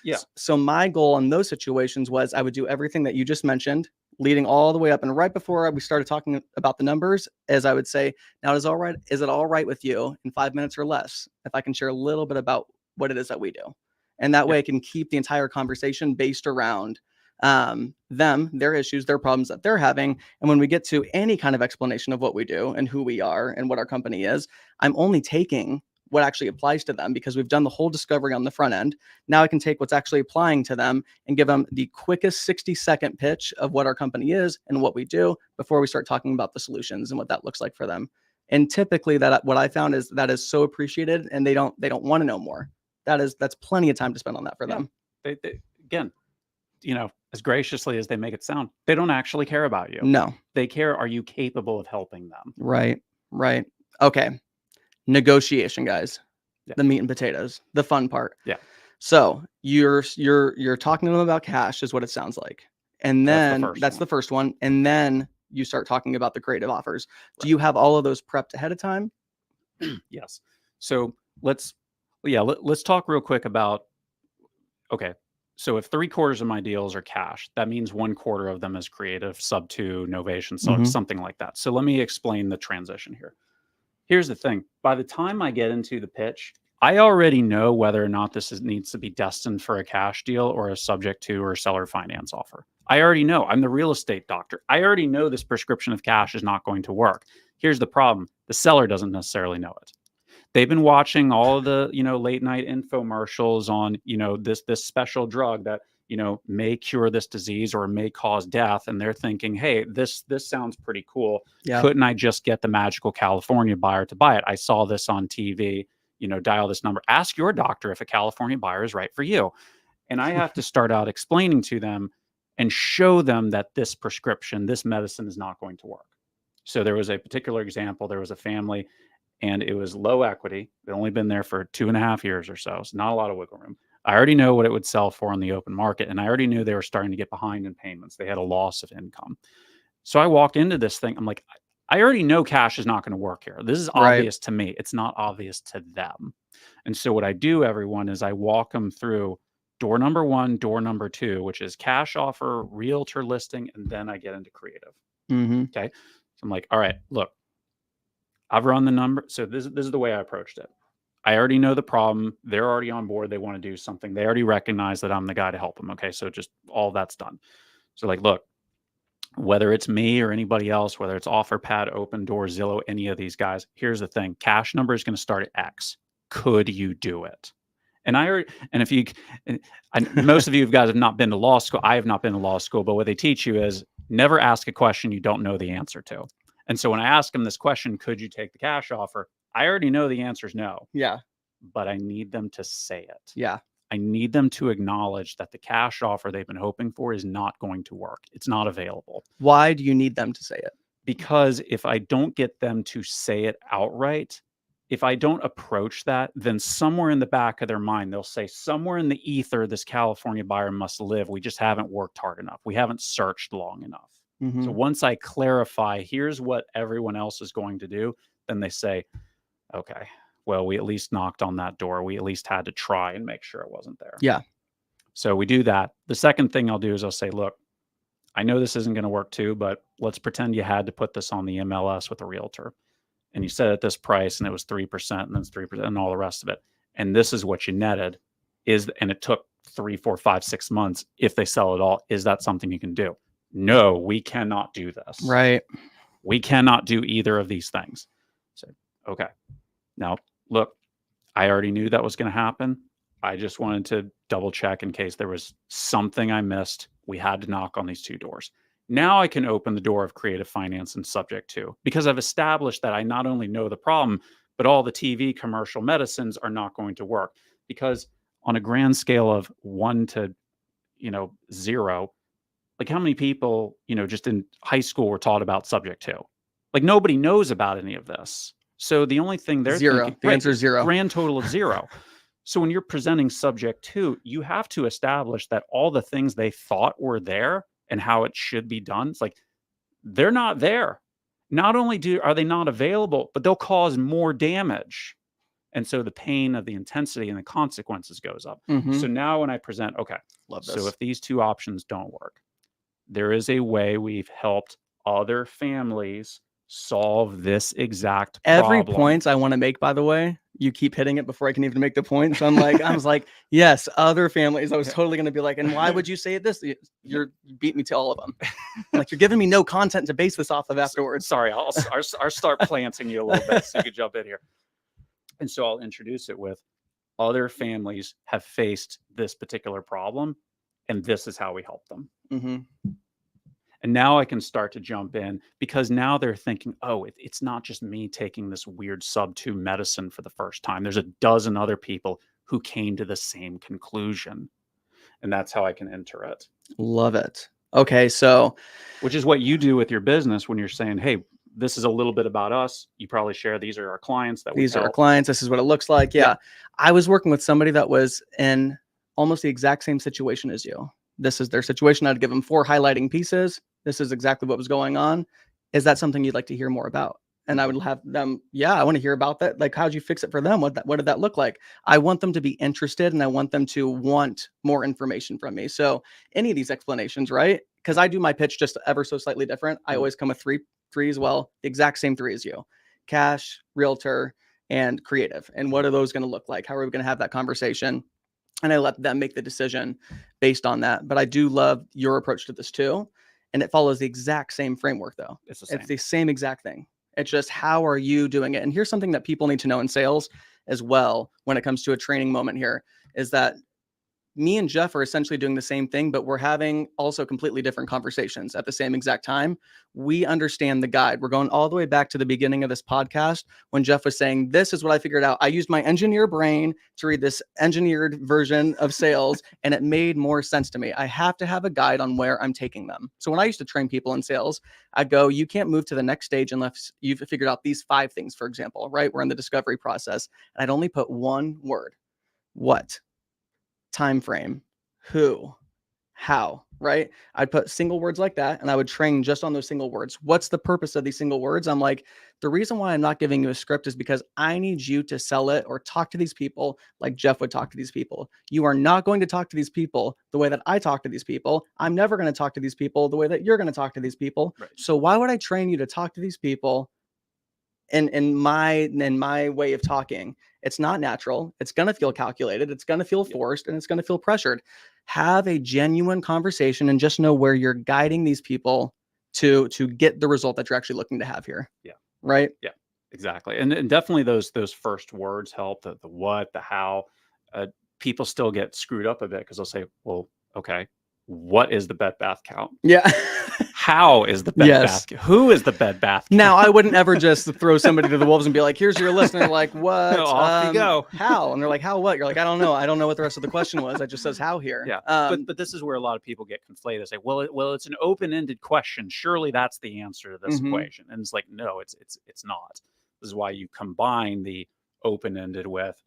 Yeah. So my goal in those situations was I would do everything that you just mentioned, leading all the way up. And right before we started talking about the numbers, as I would say, now is it all right with you in 5 minutes or less if I can share a little bit about what it is that we do? And that way I can keep the entire conversation based around them, their issues, their problems that they're having. And when we get to any kind of explanation of what we do and who we are and what our company is, I'm only taking what actually applies to them, because we've done the whole discovery on the front end. Now I can take what's actually applying to them and give them the quickest 60-second pitch of what our company is and what we do before we start talking about the solutions and what that looks like for them. And typically what I found is that is so appreciated, and they don't want to know more. That's plenty of time to spend on that for them. They again, as graciously as they make it sound, they don't actually care about you. No. They care, are you capable of helping them? Right. Okay. Negotiation, guys. The meat and potatoes, the fun part. Yeah. So you're talking to them about cash is what it sounds like. And then that's the first one. And then you start talking about the creative offers. Right. Do you have all of those prepped ahead of time? Yes. So let's talk real quick about, okay, so if 3/4 of my deals are cash, that means 1/4 of them is creative, SubTo, Novation, something like that. So let me explain the transition here. Here's the thing. By the time I get into the pitch, I already know whether or not this needs to be destined for a cash deal or a subject to or seller finance offer. I already know. I'm the real estate doctor. I already know this prescription of cash is not going to work. Here's the problem. The seller doesn't necessarily know it. They've been watching all of the, late night infomercials on, this special drug that, may cure this disease or may cause death. And they're thinking, hey, this sounds pretty cool. Yeah. Couldn't I just get the magical California buyer to buy it? I saw this on TV, dial this number, ask your doctor if a California buyer is right for you. And I have to start out explaining to them and show them that this prescription, this medicine is not going to work. So there was a particular example. There was a family, and it was low equity. They'd only been there for 2.5 years or so. So not a lot of wiggle room. I already know what it would sell for on the open market. And I already knew they were starting to get behind in payments. They had a loss of income. So I walked into this thing. I'm like, I already know cash is not going to work here. This is obvious to me. It's not obvious to them. And so what I do, everyone, is I walk them through door number 1, door number 2, which is cash offer, realtor listing, and then I get into creative. Okay. So I'm like, all right, look, I've run the number. So this is the way I approached it. I already know the problem. They're already on board. They want to do something. They already recognize that I'm the guy to help them. Okay. So just all that's done. So like, look, whether it's me or anybody else, whether it's OfferPad, Open Door, Zillow, any of these guys, here's the thing. Cash number is going to start at X. Could you do it? And most of you guys have not been to law school. I have not been to law school, but what they teach you is never ask a question you don't know the answer to. And so when I ask them this question, could you take the cash offer? I already know the answer is no. Yeah. But I need them to say it. Yeah. I need them to acknowledge that the cash offer they've been hoping for is not going to work. It's not available. Why do you need them to say it? Because if I don't get them to say it outright, if I don't approach that, then somewhere in the back of their mind, they'll say, somewhere in the ether, this California buyer must live. We just haven't worked hard enough. We haven't searched long enough. So once I clarify, here's what everyone else is going to do, then they say, okay, well, we at least knocked on that door. We at least had to try and make sure it wasn't there. Yeah. So we do that. The second thing I'll do is I'll say, look, I know this isn't going to work too, but let's pretend you had to put this on the MLS with a realtor. And you said at this price and it was 3% and then it's 3% and all the rest of it. And this is what you netted and it took 3, 4, 5, 6 months. If they sell it all, is that something you can do? No, we cannot do this. Right. We cannot do either of these things. So, okay. Now, look, I already knew that was going to happen. I just wanted to double check in case there was something I missed. We had to knock on these 2 doors. Now I can open the door of creative finance and subject to, because I've established that I not only know the problem, but all the TV commercial medicines are not going to work. Because on a grand scale of 1 to 0, like how many people, just in high school were taught about subject to? Like nobody knows about any of this. So the only thing they're 0. thinking, the answer is 0. Grand total of 0. So when you're presenting subject to, you have to establish that all the things they thought were there and how it should be done, it's like, they're not there. Not only are they not available, but they'll cause more damage. And so the pain of the intensity and the consequences goes up. So now when I present, okay, love this. So if these 2 options don't work, there is a way we've helped other families solve this exact problem. Every point I want to make, by the way, you keep hitting it before I can even make the point. So I was like, yes, other families. I was totally going to be like, and why would you say it this? You beat me to all of them. Like, you're giving me no content to base this off of afterwards. Sorry, I'll start planting you a little bit so you can jump in here. And so I'll introduce it with other families have faced this particular problem, and this is how we help them. Mm-hmm. And now I can start to jump in because now they're thinking, oh, it's not just me taking this weird SubTo medicine for the first time. There's a dozen other people who came to the same conclusion. And that's how I can enter it. Love it. Okay. So, which is what you do with your business when you're saying, hey, this is a little bit about us. You probably share these are our clients that we these are our help. clients. This is what it looks like. Yeah. I was working with somebody that was in almost the exact same situation as you. This is their situation. I'd give them 4 highlighting pieces. This is exactly what was going on. Is that something you'd like to hear more about? And I would have them, I want to hear about that. Like, how'd you fix it for them? What did that look like? I want them to be interested, and I want them to want more information from me. So any of these explanations, right? Because I do my pitch just ever so slightly different. I always come with three as well, the exact same 3 as you: cash, realtor, and creative. And what are those going to look like? How are we going to have that conversation? And I let them make the decision based on that. But I do love your approach to this too. And it follows the exact same framework though. It's the same exact thing. It's just, how are you doing it? And here's something that people need to know in sales as well when it comes to a training moment here, is that me and Jeff are essentially doing the same thing, but we're having also completely different conversations at the same exact time. We understand the guide. We're going all the way back to the beginning of this podcast when Jeff was saying, this is what I figured out. I used my engineer brain to read this engineered version of sales, and it made more sense to me. I have to have a guide on where I'm taking them. So when I used to train people in sales, I'd go, you can't move to the next stage unless you've figured out these 5 things, for example, right? We're in the discovery process. And I'd only put one word: what, time frame, who, how, right? I'd put single words like that, and I would train just on those single words. What's the purpose of these single words? I'm like, the reason why I'm not giving you a script is because I need you to sell it or talk to these people like Jeff would talk to these people. You are not going to talk to these people the way that I talk to these people. I'm never going to talk to these people the way that you're going to talk to these people. Right. So why would I train you to talk to these people in my way of talking? It's not natural. It's going to feel calculated. It's going to feel forced, and it's going to feel pressured. Have a genuine conversation and just know where you're guiding these people to get the result that you're actually looking to have here. Yeah. Right. Yeah, exactly. And definitely those first words help, the what, the how. People still get screwed up a bit because they'll say, well, okay, what is the bed bath count? Yeah. How is the bed bath? Who is the bed bath? Now, I wouldn't ever just throw somebody to the wolves and be like, here's your list. And they're like, what? Off you go. How? And they're like, how what? You're like, I don't know. I don't know what the rest of the question was. It just says how here. Yeah. But this is where a lot of people get conflated. They say, well, it's an open-ended question. Surely that's the answer to this equation. And it's like, no, it's not. This is why you combine the open-ended with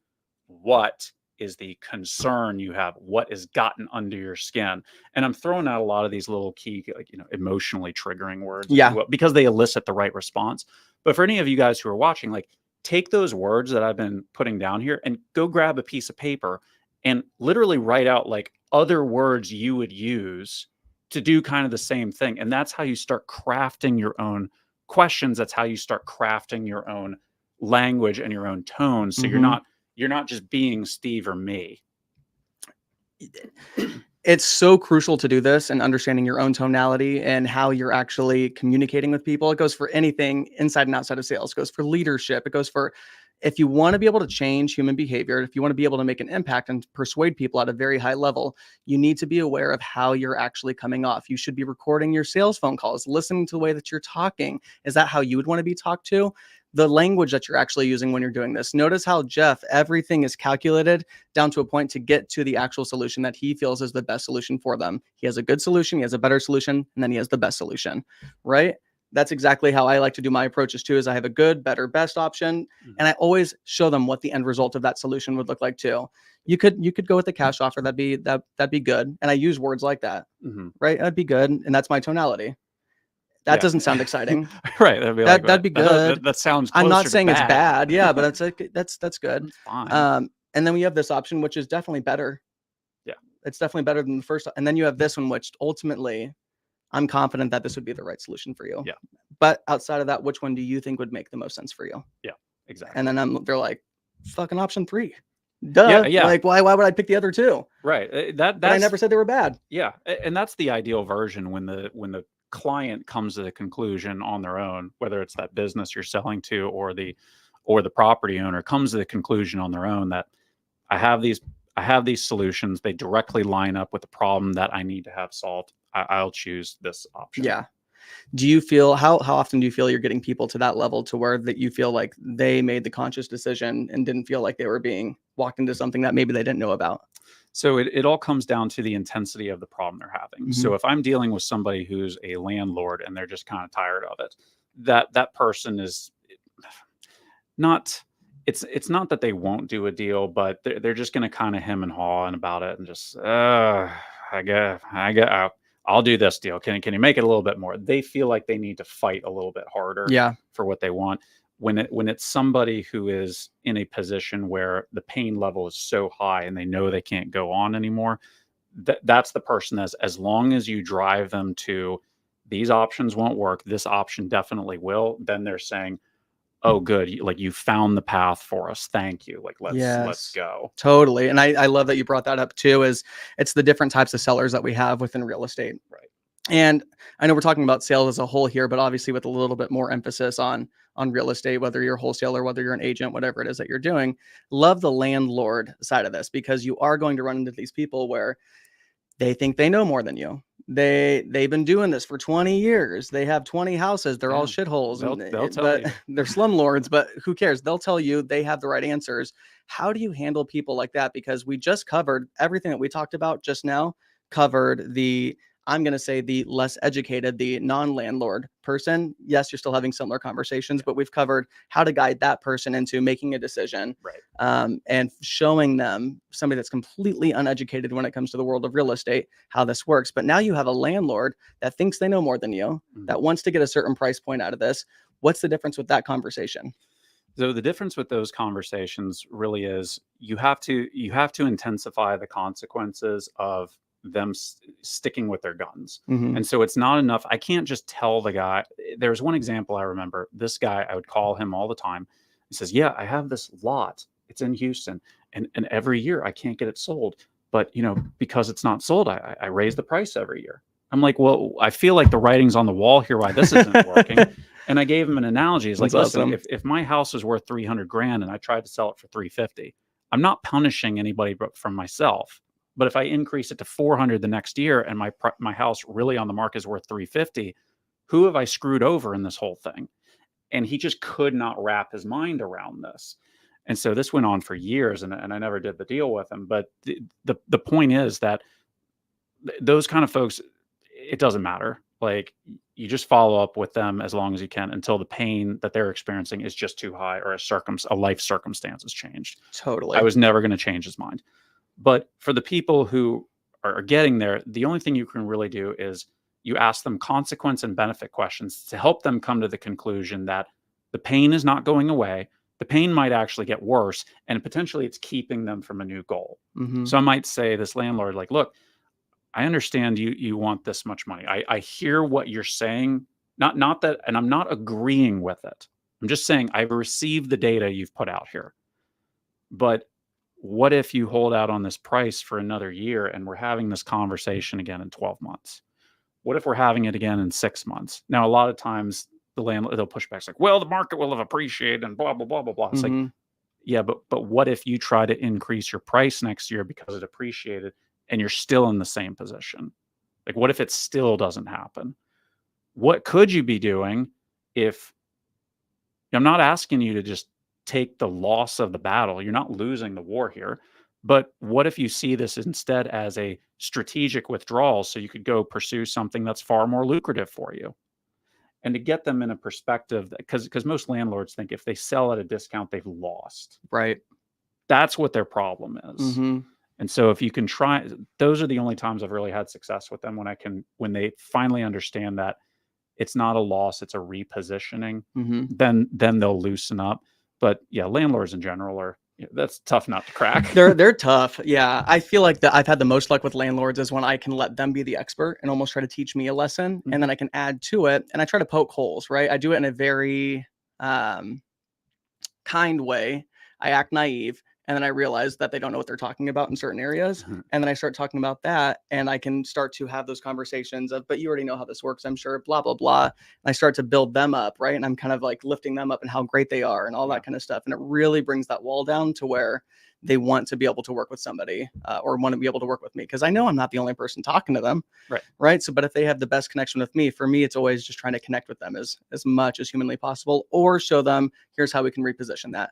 what is the concern you have, what is gotten under your skin. And I'm throwing out a lot of these little key, like, emotionally triggering words, because they elicit the right response. But for any of you guys who are watching, like, take those words that I've been putting down here and go grab a piece of paper and literally write out like other words you would use to do kind of the same thing. And that's how you start crafting your own questions. That's how you start crafting your own language and your own tone. So you're not just being Steve or me. It's so crucial to do this and understanding your own tonality and how you're actually communicating with people. It goes for anything inside and outside of sales. It goes for leadership. It goes for, if you want to be able to change human behavior, if you want to be able to make an impact and persuade people at a very high level, you need to be aware of how you're actually coming off. You should be recording your sales phone calls, listening to the way that you're talking. Is that how you would want to be talked to? The language that you're actually using when you're doing this. Notice how Jeff, everything is calculated down to a point to get to the actual solution that he feels is the best solution for them. He has a good solution, he has a better solution, and then he has the best solution, right? That's exactly how I like to do my approaches too, is I have a good, better, best option. And I always show them what the end result of that solution would look like too. You could go with the cash offer. That'd be good. And I use words like that, right? That'd be good. And that's my tonality. That doesn't sound exciting. Right. That'd be good. That sounds I'm not saying it's bad. Yeah, but that's good. It's fine. And then we have this option, which is definitely better. Yeah. It's definitely better than the first. And then you have this one, which ultimately I'm confident that this would be the right solution for you. Yeah. But outside of that, which one do you think would make the most sense for you? Yeah, exactly. And then they're like, fucking option 3. Duh. Yeah. Like, why would I pick the other 2? Right. But I never said they were bad. Yeah. And that's the ideal version when the client comes to the conclusion on their own, whether it's that business you're selling to or the or the property owner comes to the conclusion on their own that I have these solutions. They directly line up with the problem that I need to have solved. I'll choose this option. Yeah. Do you feel how often do you feel you're getting people to that level to where that you feel like they made the conscious decision and didn't feel like they were being walked into something that maybe they didn't know about? So it all comes down to the intensity of the problem they're having. So if I'm dealing with somebody who's a landlord and they're just kind of tired of it, that person is not, it's not that they won't do a deal, but they're just going to kind of hem and haw and about it and just, I'll do this deal. Can you make it a little bit more? They feel like they need to fight a little bit harder Yeah. for what they want. When it's somebody who is in a position where the pain level is so high and they know they can't go on anymore, that's the person, as long as you drive them to these options won't work, this option definitely will, then they're saying, oh, good, you found the path for us. Thank you. Like, let's go. Totally. And I love that you brought that up too, is it's the different types of sellers that we have within real estate. Right. And I know we're talking about sales as a whole here, but obviously with a little bit more emphasis on real estate, whether you're a wholesaler, whether you're an agent, whatever it is that you're doing. Love the landlord side of this, because you are going to run into these people where they think they know more than you. They've been doing this for 20 years. They have 20 houses. They're all shitholes. They'll tell you. They're slumlords, but who cares? They'll tell you they have the right answers. How do you handle people like that? Because we just covered everything that we talked about just now, covered I'm going to say the less educated, the non-landlord person. Yes, you're still having similar conversations, but we've covered how to guide that person into making a decision, and showing them, somebody that's completely uneducated when it comes to the world of real estate, how this works. But now you have a landlord that thinks they know more than you, that wants to get a certain price point out of this. What's the difference with that conversation? So the difference with those conversations really is you have to intensify the consequences of them sticking with their guns. And so it's not enough. I can't just tell the guy. There's one example I remember. This guy, I would call him all the time. He says, yeah, I have this lot. It's in Houston. And every year I can't get it sold. But, because it's not sold, I raise the price every year. I'm like, well, I feel like the writing's on the wall here why this isn't working. And I gave him an analogy. He's like, listen, if my house is worth 300 grand and I tried to sell it for 350, I'm not punishing anybody but from myself. But if I increase it to 400 the next year and my house really on the market is worth 350, who have I screwed over in this whole thing? And he just could not wrap his mind around this. And so this went on for years, and I never did the deal with him. But the point is that those kind of folks, it doesn't matter. Like, you just follow up with them as long as you can until the pain that they're experiencing is just too high, or a life circumstance has changed. Totally. I was never going to change his mind. But for the people who are getting there, the only thing you can really do is you ask them consequence and benefit questions to help them come to the conclusion that the pain is not going away. The pain might actually get worse, and potentially it's keeping them from a new goal. So I might say, this landlord, like, look, I understand you want this much money. I hear what you're saying. Not that, and I'm not agreeing with it. I'm just saying I've received the data you've put out here. But what if you hold out on this price for another year and we're having this conversation again in 12 months? What if we're having it again in 6 months? Now, a lot of times the landlord, they'll push back. It's like, well, the market will have appreciated and blah, blah, blah, blah, blah. It's like, yeah, but what if you try to increase your price next year because it appreciated and you're still in the same position? Like, what if it still doesn't happen? What could you be doing if, I'm not asking you to just take the loss of the battle. You're not losing the war here. But what if you see this instead as a strategic withdrawal, so you could go pursue something that's far more lucrative for you? And to get them in a perspective, because most landlords think if they sell at a discount, they've lost. Right. That's what their problem is. And so if you can try, those are the only times I've really had success with them, when they finally understand that it's not a loss, it's a repositioning, then they'll loosen up. But yeah, landlords in general that's tough nut to crack. They're tough. Yeah. I feel like I've had the most luck with landlords is when I can let them be the expert and almost try to teach me a lesson. And then I can add to it, and I try to poke holes, right? I do it in a very kind way. I act naive, And then I realize that they don't know what they're talking about in certain areas. And then I start talking about that, and I can start to have those conversations of, but you already know how this works, I'm sure, blah, blah, blah. And I start to build them up, right? And I'm kind of like lifting them up and how great they are and all that kind of stuff. And it really brings that wall down to where they want to be able to work with somebody or want to be able to work with me, because I know I'm not the only person talking to them. Right. So, but if they have the best connection with me, for me, it's always just trying to connect with them as much as humanly possible, or show them, here's how we can reposition that.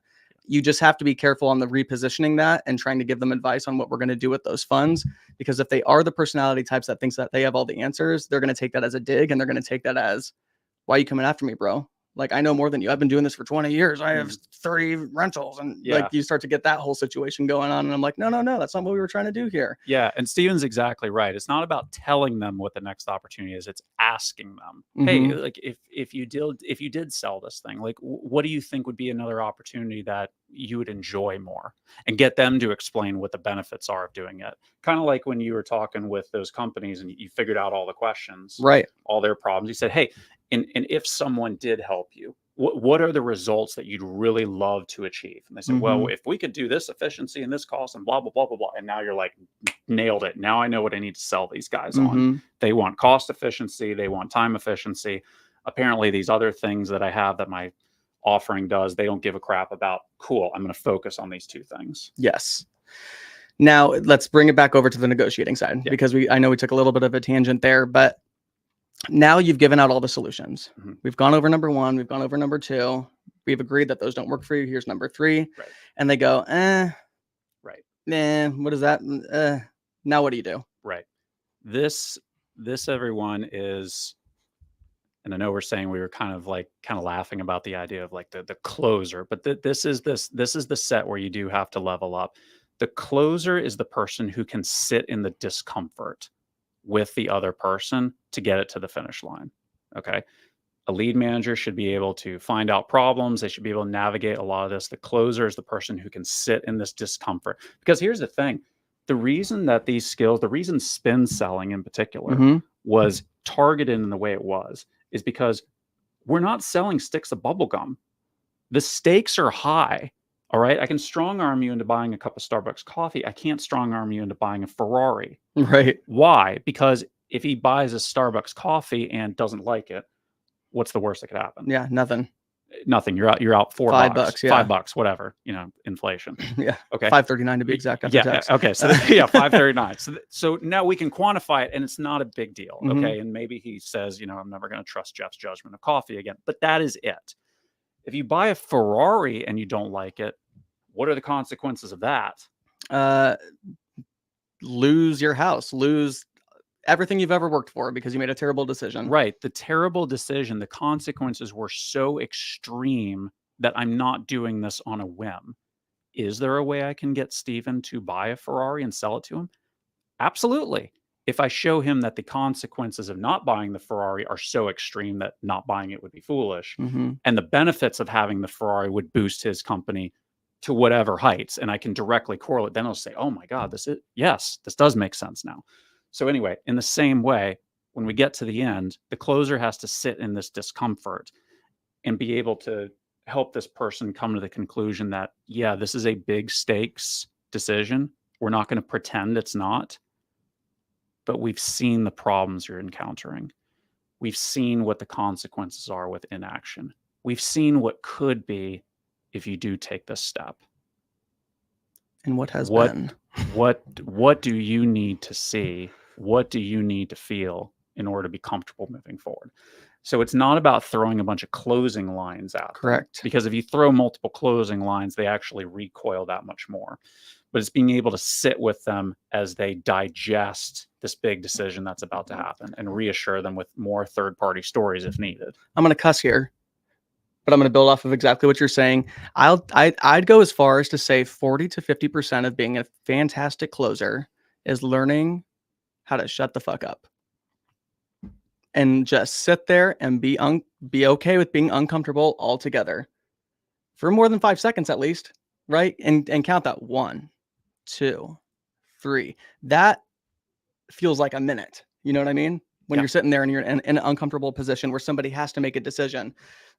You just have to be careful on the repositioning that and trying to give them advice on what we're going to do with those funds. Because if they are the personality types that thinks that they have all the answers, they're going to take that as a dig, and they're going to take that as, why are you coming after me, bro? Like, I know more than you. I've been doing this for 20 years. I have 30 rentals. And like, you start to get that whole situation going on. And I'm like, no, that's not what we were trying to do here. Yeah. And Steven's exactly right. It's not about telling them what the next opportunity is. It's asking them, hey, like if you did sell this thing, like, what do you think would be another opportunity that you would enjoy more? And get them to explain what the benefits are of doing it. Kind of like when you were talking with those companies and you figured out all the questions, right? All their problems. You said, hey, and if someone did help you, what are the results that you'd really love to achieve? And they said, well, if we could do this efficiency and this cost and blah, blah, blah, blah, blah. And now you're like, nailed it. Now I know what I need to sell these guys on. They want cost efficiency. They want time efficiency. Apparently these other things that I have that my offering does, they don't give a crap about. Cool. I'm going to focus on these two things. Yes. Now let's bring it back over to the negotiating side, because I know we took a little bit of a tangent there, but now you've given out all the solutions. We've gone over number 1. We've gone over number 2. We've agreed that those don't work for you. Here's number 3. Right. And they go, right. What is that? Now what do you do? Right. This everyone is, and I know we're saying we were kind of laughing about the idea of like the closer, but this is the set where you do have to level up. The closer is the person who can sit in the discomfort with the other person to get it to the finish line. Okay. A lead manager should be able to find out problems. They should be able to navigate a lot of this. The closer is the person who can sit in this discomfort. Because here's the thing. The reason that these skills, the reason spin selling in particular was targeted in the way it was, is because we're not selling sticks of bubble gum. The stakes are high. All right. I can strong arm you into buying a cup of Starbucks coffee. I can't strong arm you into buying a Ferrari. Right. Why? Because if he buys a Starbucks coffee and doesn't like it, what's the worst that could happen? Yeah. Nothing. You're out $4. $5. Yeah. $5, whatever, inflation. Yeah. Okay. $5.39 to be exact. After tax. Okay. So $5.39. So now we can quantify it, and it's not a big deal. Okay. And maybe he says, I'm never going to trust Jeff's judgment of coffee again, but that is it. If you buy a Ferrari and you don't like it, what are the consequences of that? Lose your house, lose everything you've ever worked for because you made a terrible decision. Right. The terrible decision, the consequences were so extreme that I'm not doing this on a whim. Is there a way I can get Steven to buy a Ferrari and sell it to him? Absolutely. If I show him that the consequences of not buying the Ferrari are so extreme that not buying it would be foolish, and the benefits of having the Ferrari would boost his company to whatever heights, and I can directly correlate, then I'll say, oh my God, this does make sense now. So anyway, in the same way, when we get to the end, the closer has to sit in this discomfort and be able to help this person come to the conclusion that, yeah, this is a big stakes decision. We're not going to pretend it's not. But we've seen the problems you're encountering. We've seen what the consequences are with inaction. We've seen what could be if you do take this step. And what has been? What do you need to see? What do you need to feel in order to be comfortable moving forward? So it's not about throwing a bunch of closing lines out. Correct. Because if you throw multiple closing lines, they actually recoil that much more. But it's being able to sit with them as they digest this big decision that's about to happen and reassure them with more third-party stories if needed. I'm going to cuss here, but I'm going to build off of exactly what you're saying. I'd go as far as to say 40 to 50% of being a fantastic closer is learning how to shut the fuck up and just sit there and be okay with being uncomfortable altogether for more than 5 seconds at least, right? And count that 1, 2, 3. That feels like a minute. You know what I mean? When you're sitting there and you're in an uncomfortable position where somebody has to make a decision,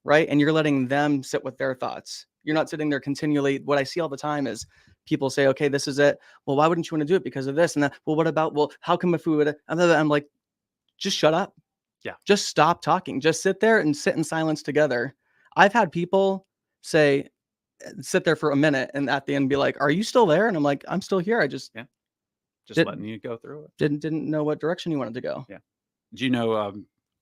right? And you're letting them sit with their thoughts. You're not sitting there continually. What I see all the time is people say, okay, this is it. Well, why wouldn't you want to do it? Because of this and that. Well, what about, well, how come if we would, I'm like, just shut up. Yeah. Just stop talking. Just sit there and sit in silence together. I've had people say, sit there for a minute and at the end be like, are you still there? And I'm like, I'm still here. I just letting you go through it. Didn't know what direction you wanted to go. Yeah. Do you know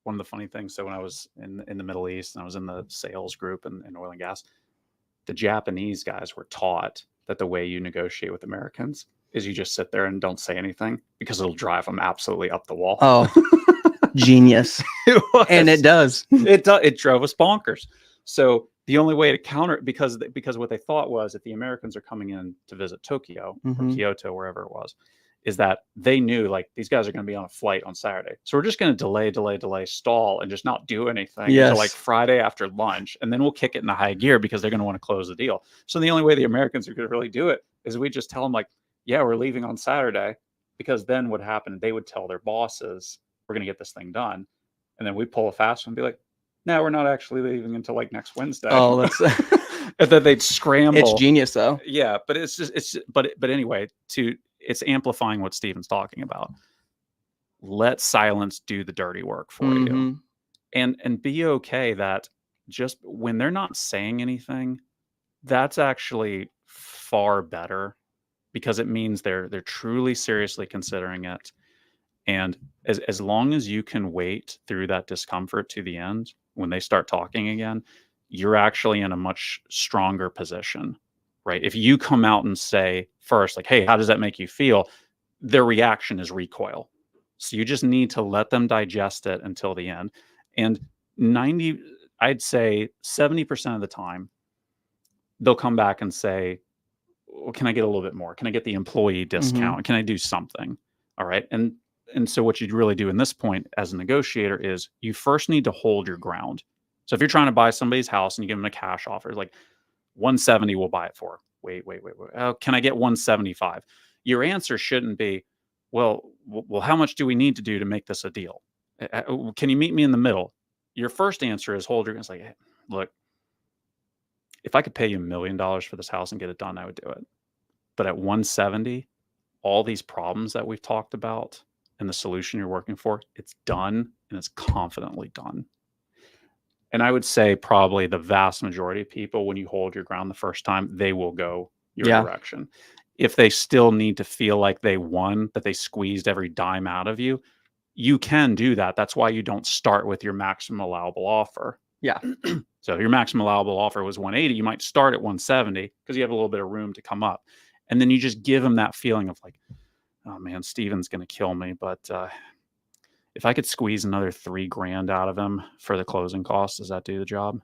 one of the funny things? So when I was in the Middle East and I was in the sales group in oil and gas, the Japanese guys were taught that the way you negotiate with Americans is you just sit there and don't say anything because it'll drive them absolutely up the wall. Oh, genius. And it does. It drove us bonkers. So the only way to counter it, because what they thought was if the Americans are coming in to visit Tokyo or Kyoto, wherever it was, is that they knew like these guys are going to be on a flight on Saturday. So we're just going to delay, stall and just not do anything until like Friday after lunch. And then we'll kick it into high gear because they're going to want to close the deal. So the only way the Americans are going to really do it is we just tell them like, yeah, we're leaving on Saturday, because then what happened, they would tell their bosses, we're going to get this thing done. And then we pull a fast one and be like, no, we're not actually leaving until like next Wednesday. Oh, that's and then they'd scramble. It's genius though. Yeah. But but anyway, it's amplifying what Steven's talking about. Let silence do the dirty work for you. And be okay that just when they're not saying anything, that's actually far better, because it means they're truly seriously considering it. And as long as you can wait through that discomfort to the end, when they start talking again, you're actually in a much stronger position, right? If you come out and say first, like, hey, how does that make you feel? Their reaction is recoil. So you just need to let them digest it until the end. And I'd say 70% of the time, they'll come back and say, well, can I get a little bit more? Can I get the employee discount? Can I do something? All right. And so what you'd really do in this point as a negotiator is you first need to hold your ground. So if you're trying to buy somebody's house and you give them a cash offer, like 170 we'll buy it for. Wait. Oh, can I get 175? Your answer shouldn't be, well, how much do we need to do to make this a deal? Can you meet me in the middle? Your first answer is hold your ground. It's like, hey, look, if I could pay you $1 million for this house and get it done, I would do it. But at 170, all these problems that we've talked about and the solution you're working for, it's done, and it's confidently done. And I would say probably the vast majority of people, when you hold your ground the first time, they will go your direction. If they still need to feel like they won, that they squeezed every dime out of you, you can do that. That's why you don't start with your maximum allowable offer. Yeah. So if your maximum allowable offer was 180, you might start at 170 because you have a little bit of room to come up. And then you just give them that feeling of like, oh man, Steven's going to kill me. But if I could squeeze another $3,000 out of him for the closing costs, does that do the job?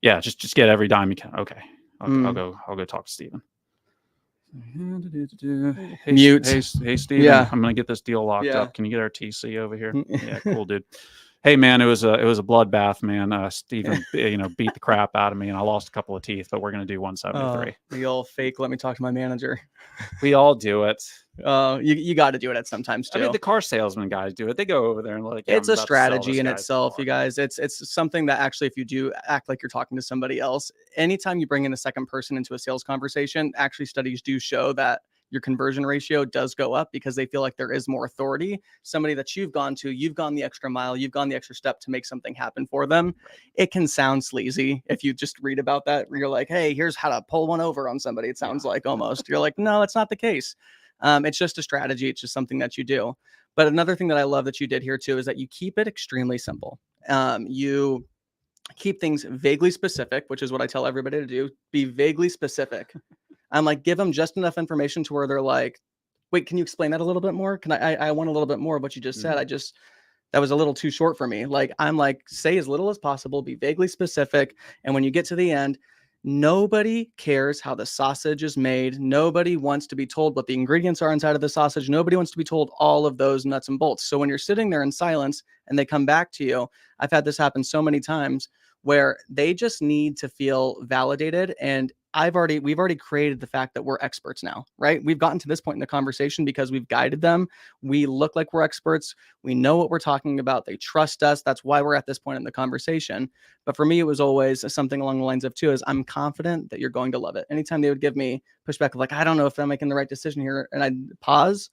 Yeah. Just get every dime you can. Okay. I'll go talk to Steven. Mute. Hey, Steven, I'm going to get this deal locked up. Can you get our TC over here? Yeah, cool, dude. Hey man, it was a bloodbath, man. Steven, beat the crap out of me, and I lost a couple of teeth. But we're gonna do 173. The old fake. Let me talk to my manager. We all do it. You got to do it at sometimes too. I mean, the car salesman guys do it. They go over there and like, it's a strategy in itself, you guys. It's something that actually, if you do act like you're talking to somebody else, anytime you bring in a second person into a sales conversation, actually studies do show that your conversion ratio does go up because they feel like there is more authority. Somebody that you've gone the extra mile, you've gone the extra step to make something happen for them. Right. It can sound sleazy if you just read about that. You're like, hey, here's how to pull one over on somebody. It sounds like almost. You're like, no, that's not the case. It's just a strategy. It's just something that you do. But another thing that I love that you did here too is that you keep it extremely simple. You keep things vaguely specific, which is what I tell everybody to do. Be vaguely specific. I'm like, give them just enough information to where they're like, wait, can you explain that a little bit more? I want a little bit more of what you just said. That was a little too short for me. Like, I'm like, say as little as possible, be vaguely specific. And when you get to the end, nobody cares how the sausage is made. Nobody wants to be told what the ingredients are inside of the sausage. Nobody wants to be told all of those nuts and bolts. So when you're sitting there in silence and they come back to you, I've had this happen so many times where they just need to feel validated. And we've already created the fact that we're experts now, right? We've gotten to this point in the conversation because we've guided them. We look like we're experts. We know what we're talking about. They trust us. That's why we're at this point in the conversation. But for me, it was always something along the lines of too, is I'm confident that you're going to love it. Anytime they would give me pushback of like, I don't know if I'm making the right decision here. And I'd pause,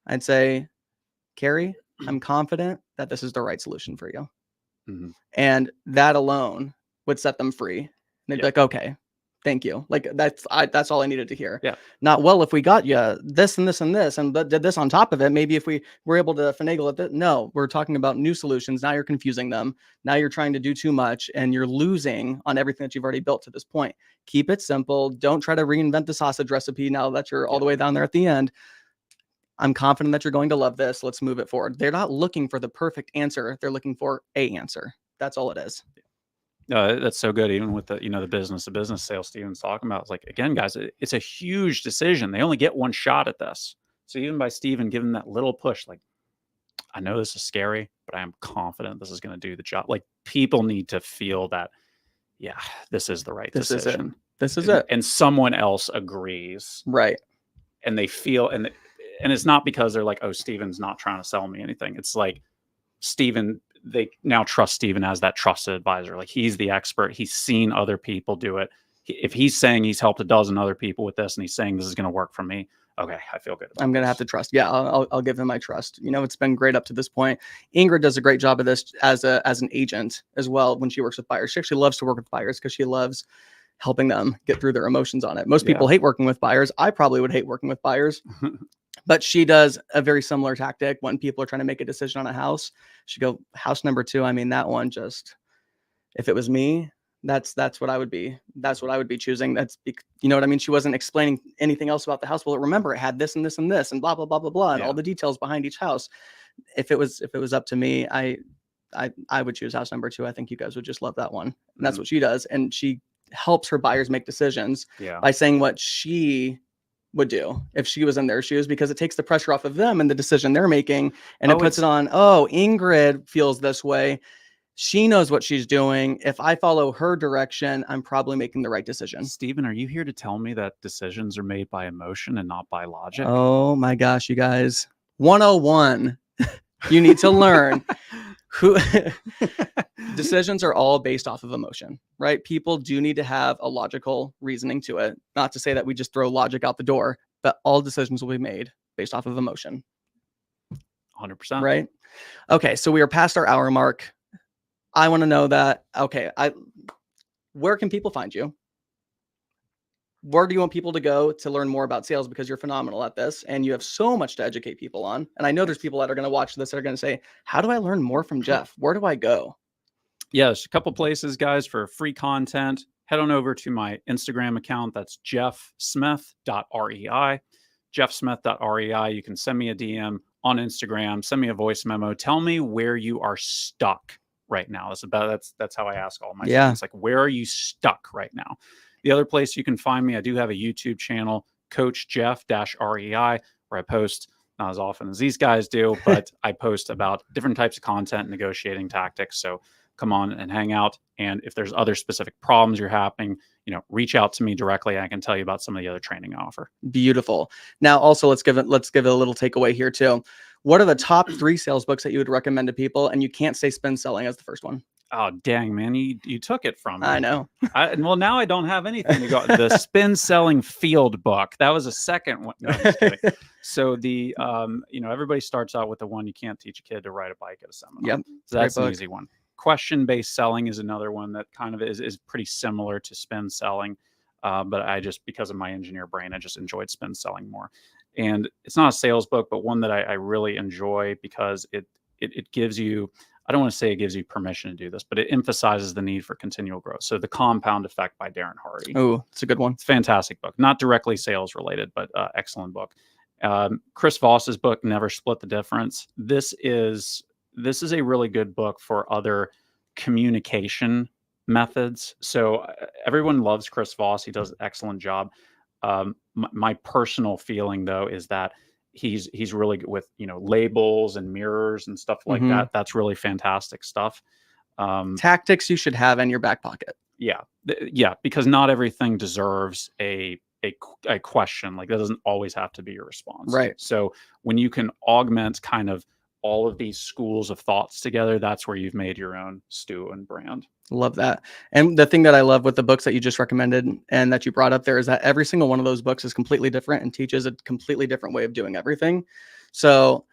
I'd say, Carrie, I'm confident that this is the right solution for you. Mm-hmm. And that alone would set them free. And they'd be like, okay, thank you. Like that's all I needed to hear. Yeah. Not, well, if we got you this and this and this and did this on top of it, maybe if we were able to finagle it. No, we're talking about new solutions. Now you're confusing them. Now you're trying to do too much and you're losing on everything that you've already built to this point. Keep it simple. Don't try to reinvent the sausage recipe now that you're all the way down there at the end. I'm confident that you're going to love this. Let's move it forward. They're not looking for the perfect answer. They're looking for a answer. That's all it is. That's so good. Even with the, the business sales Steven's talking about, it's like, again, guys, it's a huge decision. They only get one shot at this. So even by Steven giving that little push, like, I know this is scary, but I am confident this is going to do the job. Like, people need to feel that, yeah, this is the right decision. This is it. And someone else agrees. Right. And they feel, and it's not because they're like, oh, Steven's not trying to sell me anything. It's like Steven, they now trust Steven as that trusted advisor. Like, he's the expert. He's seen other people do it. If he's saying he's helped a dozen other people with this and he's saying this is going to work for me, okay, I feel good about I'm going to have to trust. Yeah, I'll give him my trust. It's been great up to this point. Ingrid does a great job of this as an agent as well when she works with buyers. She actually loves to work with buyers because she loves helping them get through their emotions on it. Most people hate working with buyers. I probably would hate working with buyers. But she does a very similar tactic when people are trying to make a decision on a house. She go, house number 2. I mean, that one just, if it was me, that's what I would be. That's what I would be choosing. You know what I mean? She wasn't explaining anything else about the house. Well, remember, it had this and this and this and blah, blah, blah, blah, blah, and all the details behind each house. If it was up to me, I would choose house number 2. I think you guys would just love that one. And that's what she does. And she helps her buyers make decisions by saying what she would do if she was in their shoes, because it takes the pressure off of them and the decision they're making, and it puts it on, Ingrid feels this way. She knows what she's doing. If I follow her direction, I'm probably making the right decision. Steven, are you here to tell me that decisions are made by emotion and not by logic? Oh my gosh, you guys. 101. You need to learn who decisions are all based off of emotion, right? People do need to have a logical reasoning to it. Not to say that we just throw logic out the door, but all decisions will be made based off of emotion. 100%. Right? Okay, so we are past our hour mark. I want to know that, where can people find you? Where do you want people to go to learn more about sales? Because you're phenomenal at this and you have so much to educate people on. And I know there's people that are going to watch this that are going to say, how do I learn more from Jeff? Where do I go? Yeah, there's a couple places, guys, for free content. Head on over to my Instagram account. That's jeffsmith.rei. jeffsmith.rei. You can send me a DM on Instagram, send me a voice memo. Tell me where you are stuck right now. That's how I ask all my students. Like, where are you stuck right now? The other place you can find me, I do have a YouTube channel, Coach Jeff-REI, where I post not as often as these guys do, but I post about different types of content, negotiating tactics. So come on and hang out. And if there's other specific problems you're having, reach out to me directly. I can tell you about some of the other training I offer. Beautiful. Now, also, let's give it a little takeaway here too. What are the top 3 sales books that you would recommend to people? And you can't say Spin Selling as the first one. Oh, dang, man. You took it from me. I know. Well, now I don't have anything to go. The Spin Selling Field book. That was a second one. No, I'm just kidding. So everybody starts out with the one, you can't teach a kid to ride a bike at a seminar. Yep. So that's an easy one. Question-based selling is another one that kind of is pretty similar to Spin Selling. But because of my engineer brain, I just enjoyed Spin Selling more. And it's not a sales book, but one that I really enjoy because it gives you, I don't want to say it gives you permission to do this, but it emphasizes the need for continual growth. So The Compound Effect by Darren Hardy. Oh, it's a good one. It's a fantastic book. Not directly sales related, but excellent book. Chris Voss's book, Never Split the Difference. This is a really good book for other communication methods. So everyone loves Chris Voss. He does an excellent job. My personal feeling, though, is that he's really good with labels and mirrors and stuff like that. That's really fantastic stuff. Tactics you should have in your back pocket. Yeah, because not everything deserves a question. Like that doesn't always have to be your response. Right. So when you can augment kind of all of these schools of thoughts together, that's where you've made your own stew and brand. Love that. And the thing that I love with the books that you just recommended and that you brought up there is that every single one of those books is completely different and teaches a completely different way of doing everything. So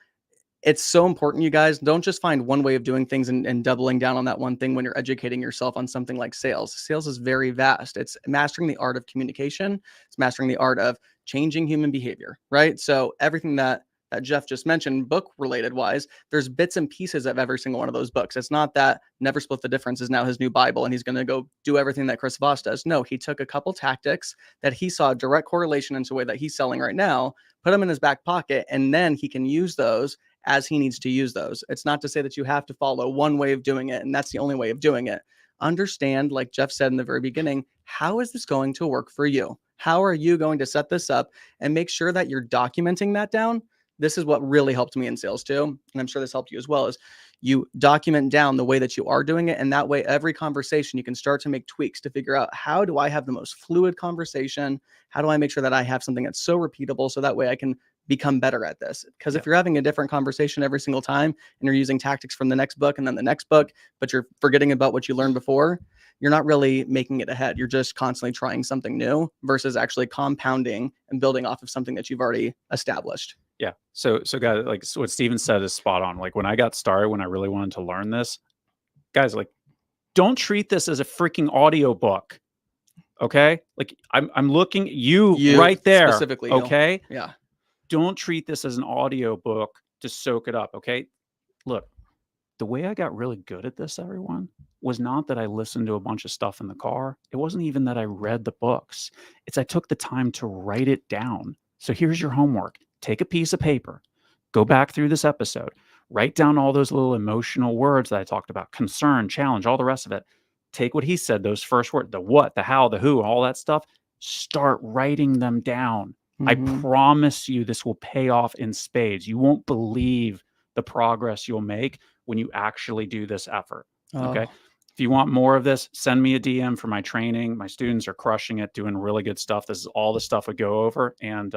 it's so important, you guys. Don't just find one way of doing things and doubling down on that one thing when you're educating yourself on something like sales. Sales is very vast. It's mastering the art of communication. It's mastering the art of changing human behavior, right? So everything that Jeff just mentioned, book related wise, there's bits and pieces of every single one of those books. It's not that Never Split the Difference is now his new Bible and he's going to go do everything that Chris Voss does. No, he took a couple tactics that he saw a direct correlation into the way that he's selling right now, put them in his back pocket, and then he can use those as he needs to use those. It's not to say that you have to follow one way of doing it and that's the only way of doing it. Understand, like Jeff said in the very beginning, how is this going to work for you? How are you going to set this up and make sure that you're documenting that down? This is what really helped me in sales too. And I'm sure this helped you as well, is you document down the way that you are doing it. And that way, every conversation, you can start to make tweaks to figure out, how do I have the most fluid conversation? How do I make sure that I have something that's so repeatable so that way I can become better at this? Because if you're having a different conversation every single time and you're using tactics from the next book and then the next book, but you're forgetting about what you learned before, you're not really making it ahead. You're just constantly trying something new versus actually compounding and building off of something that you've already established. Yeah. So guys, like what Steven said is spot on. Like when I got started, when I really wanted to learn this, guys, like don't treat this as a freaking audio book. Okay. Like I'm looking at you right there. Specifically. Okay. Yeah. Don't treat this as an audio book to soak it up. Okay. Look, the way I got really good at this, everyone, was not that I listened to a bunch of stuff in the car. It wasn't even that I read the books. It's I took the time to write it down. So here's your homework. Take a piece of paper, go back through this episode, write down all those little emotional words that I talked about, concern, challenge, all the rest of it. Take what he said, those first words, the what, the how, the who, all that stuff, start writing them down. I promise you this will pay off in spades. You won't believe the progress you'll make when you actually do this effort. Okay. If you want more of this, send me a DM for my training. My students are crushing it, doing really good stuff. This is all the stuff we go over. And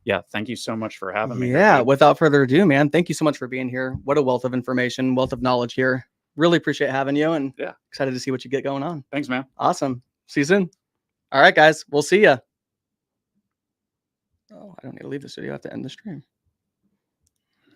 yeah, thank you so much for having me. Yeah, without further ado, man, thank you so much for being here. What a wealth of information, wealth of knowledge here. Really appreciate having you and excited to see what you get going on. Thanks, man. Awesome. See you soon. All right, guys, we'll see ya. Oh, I don't need to leave the studio. I have to end the stream.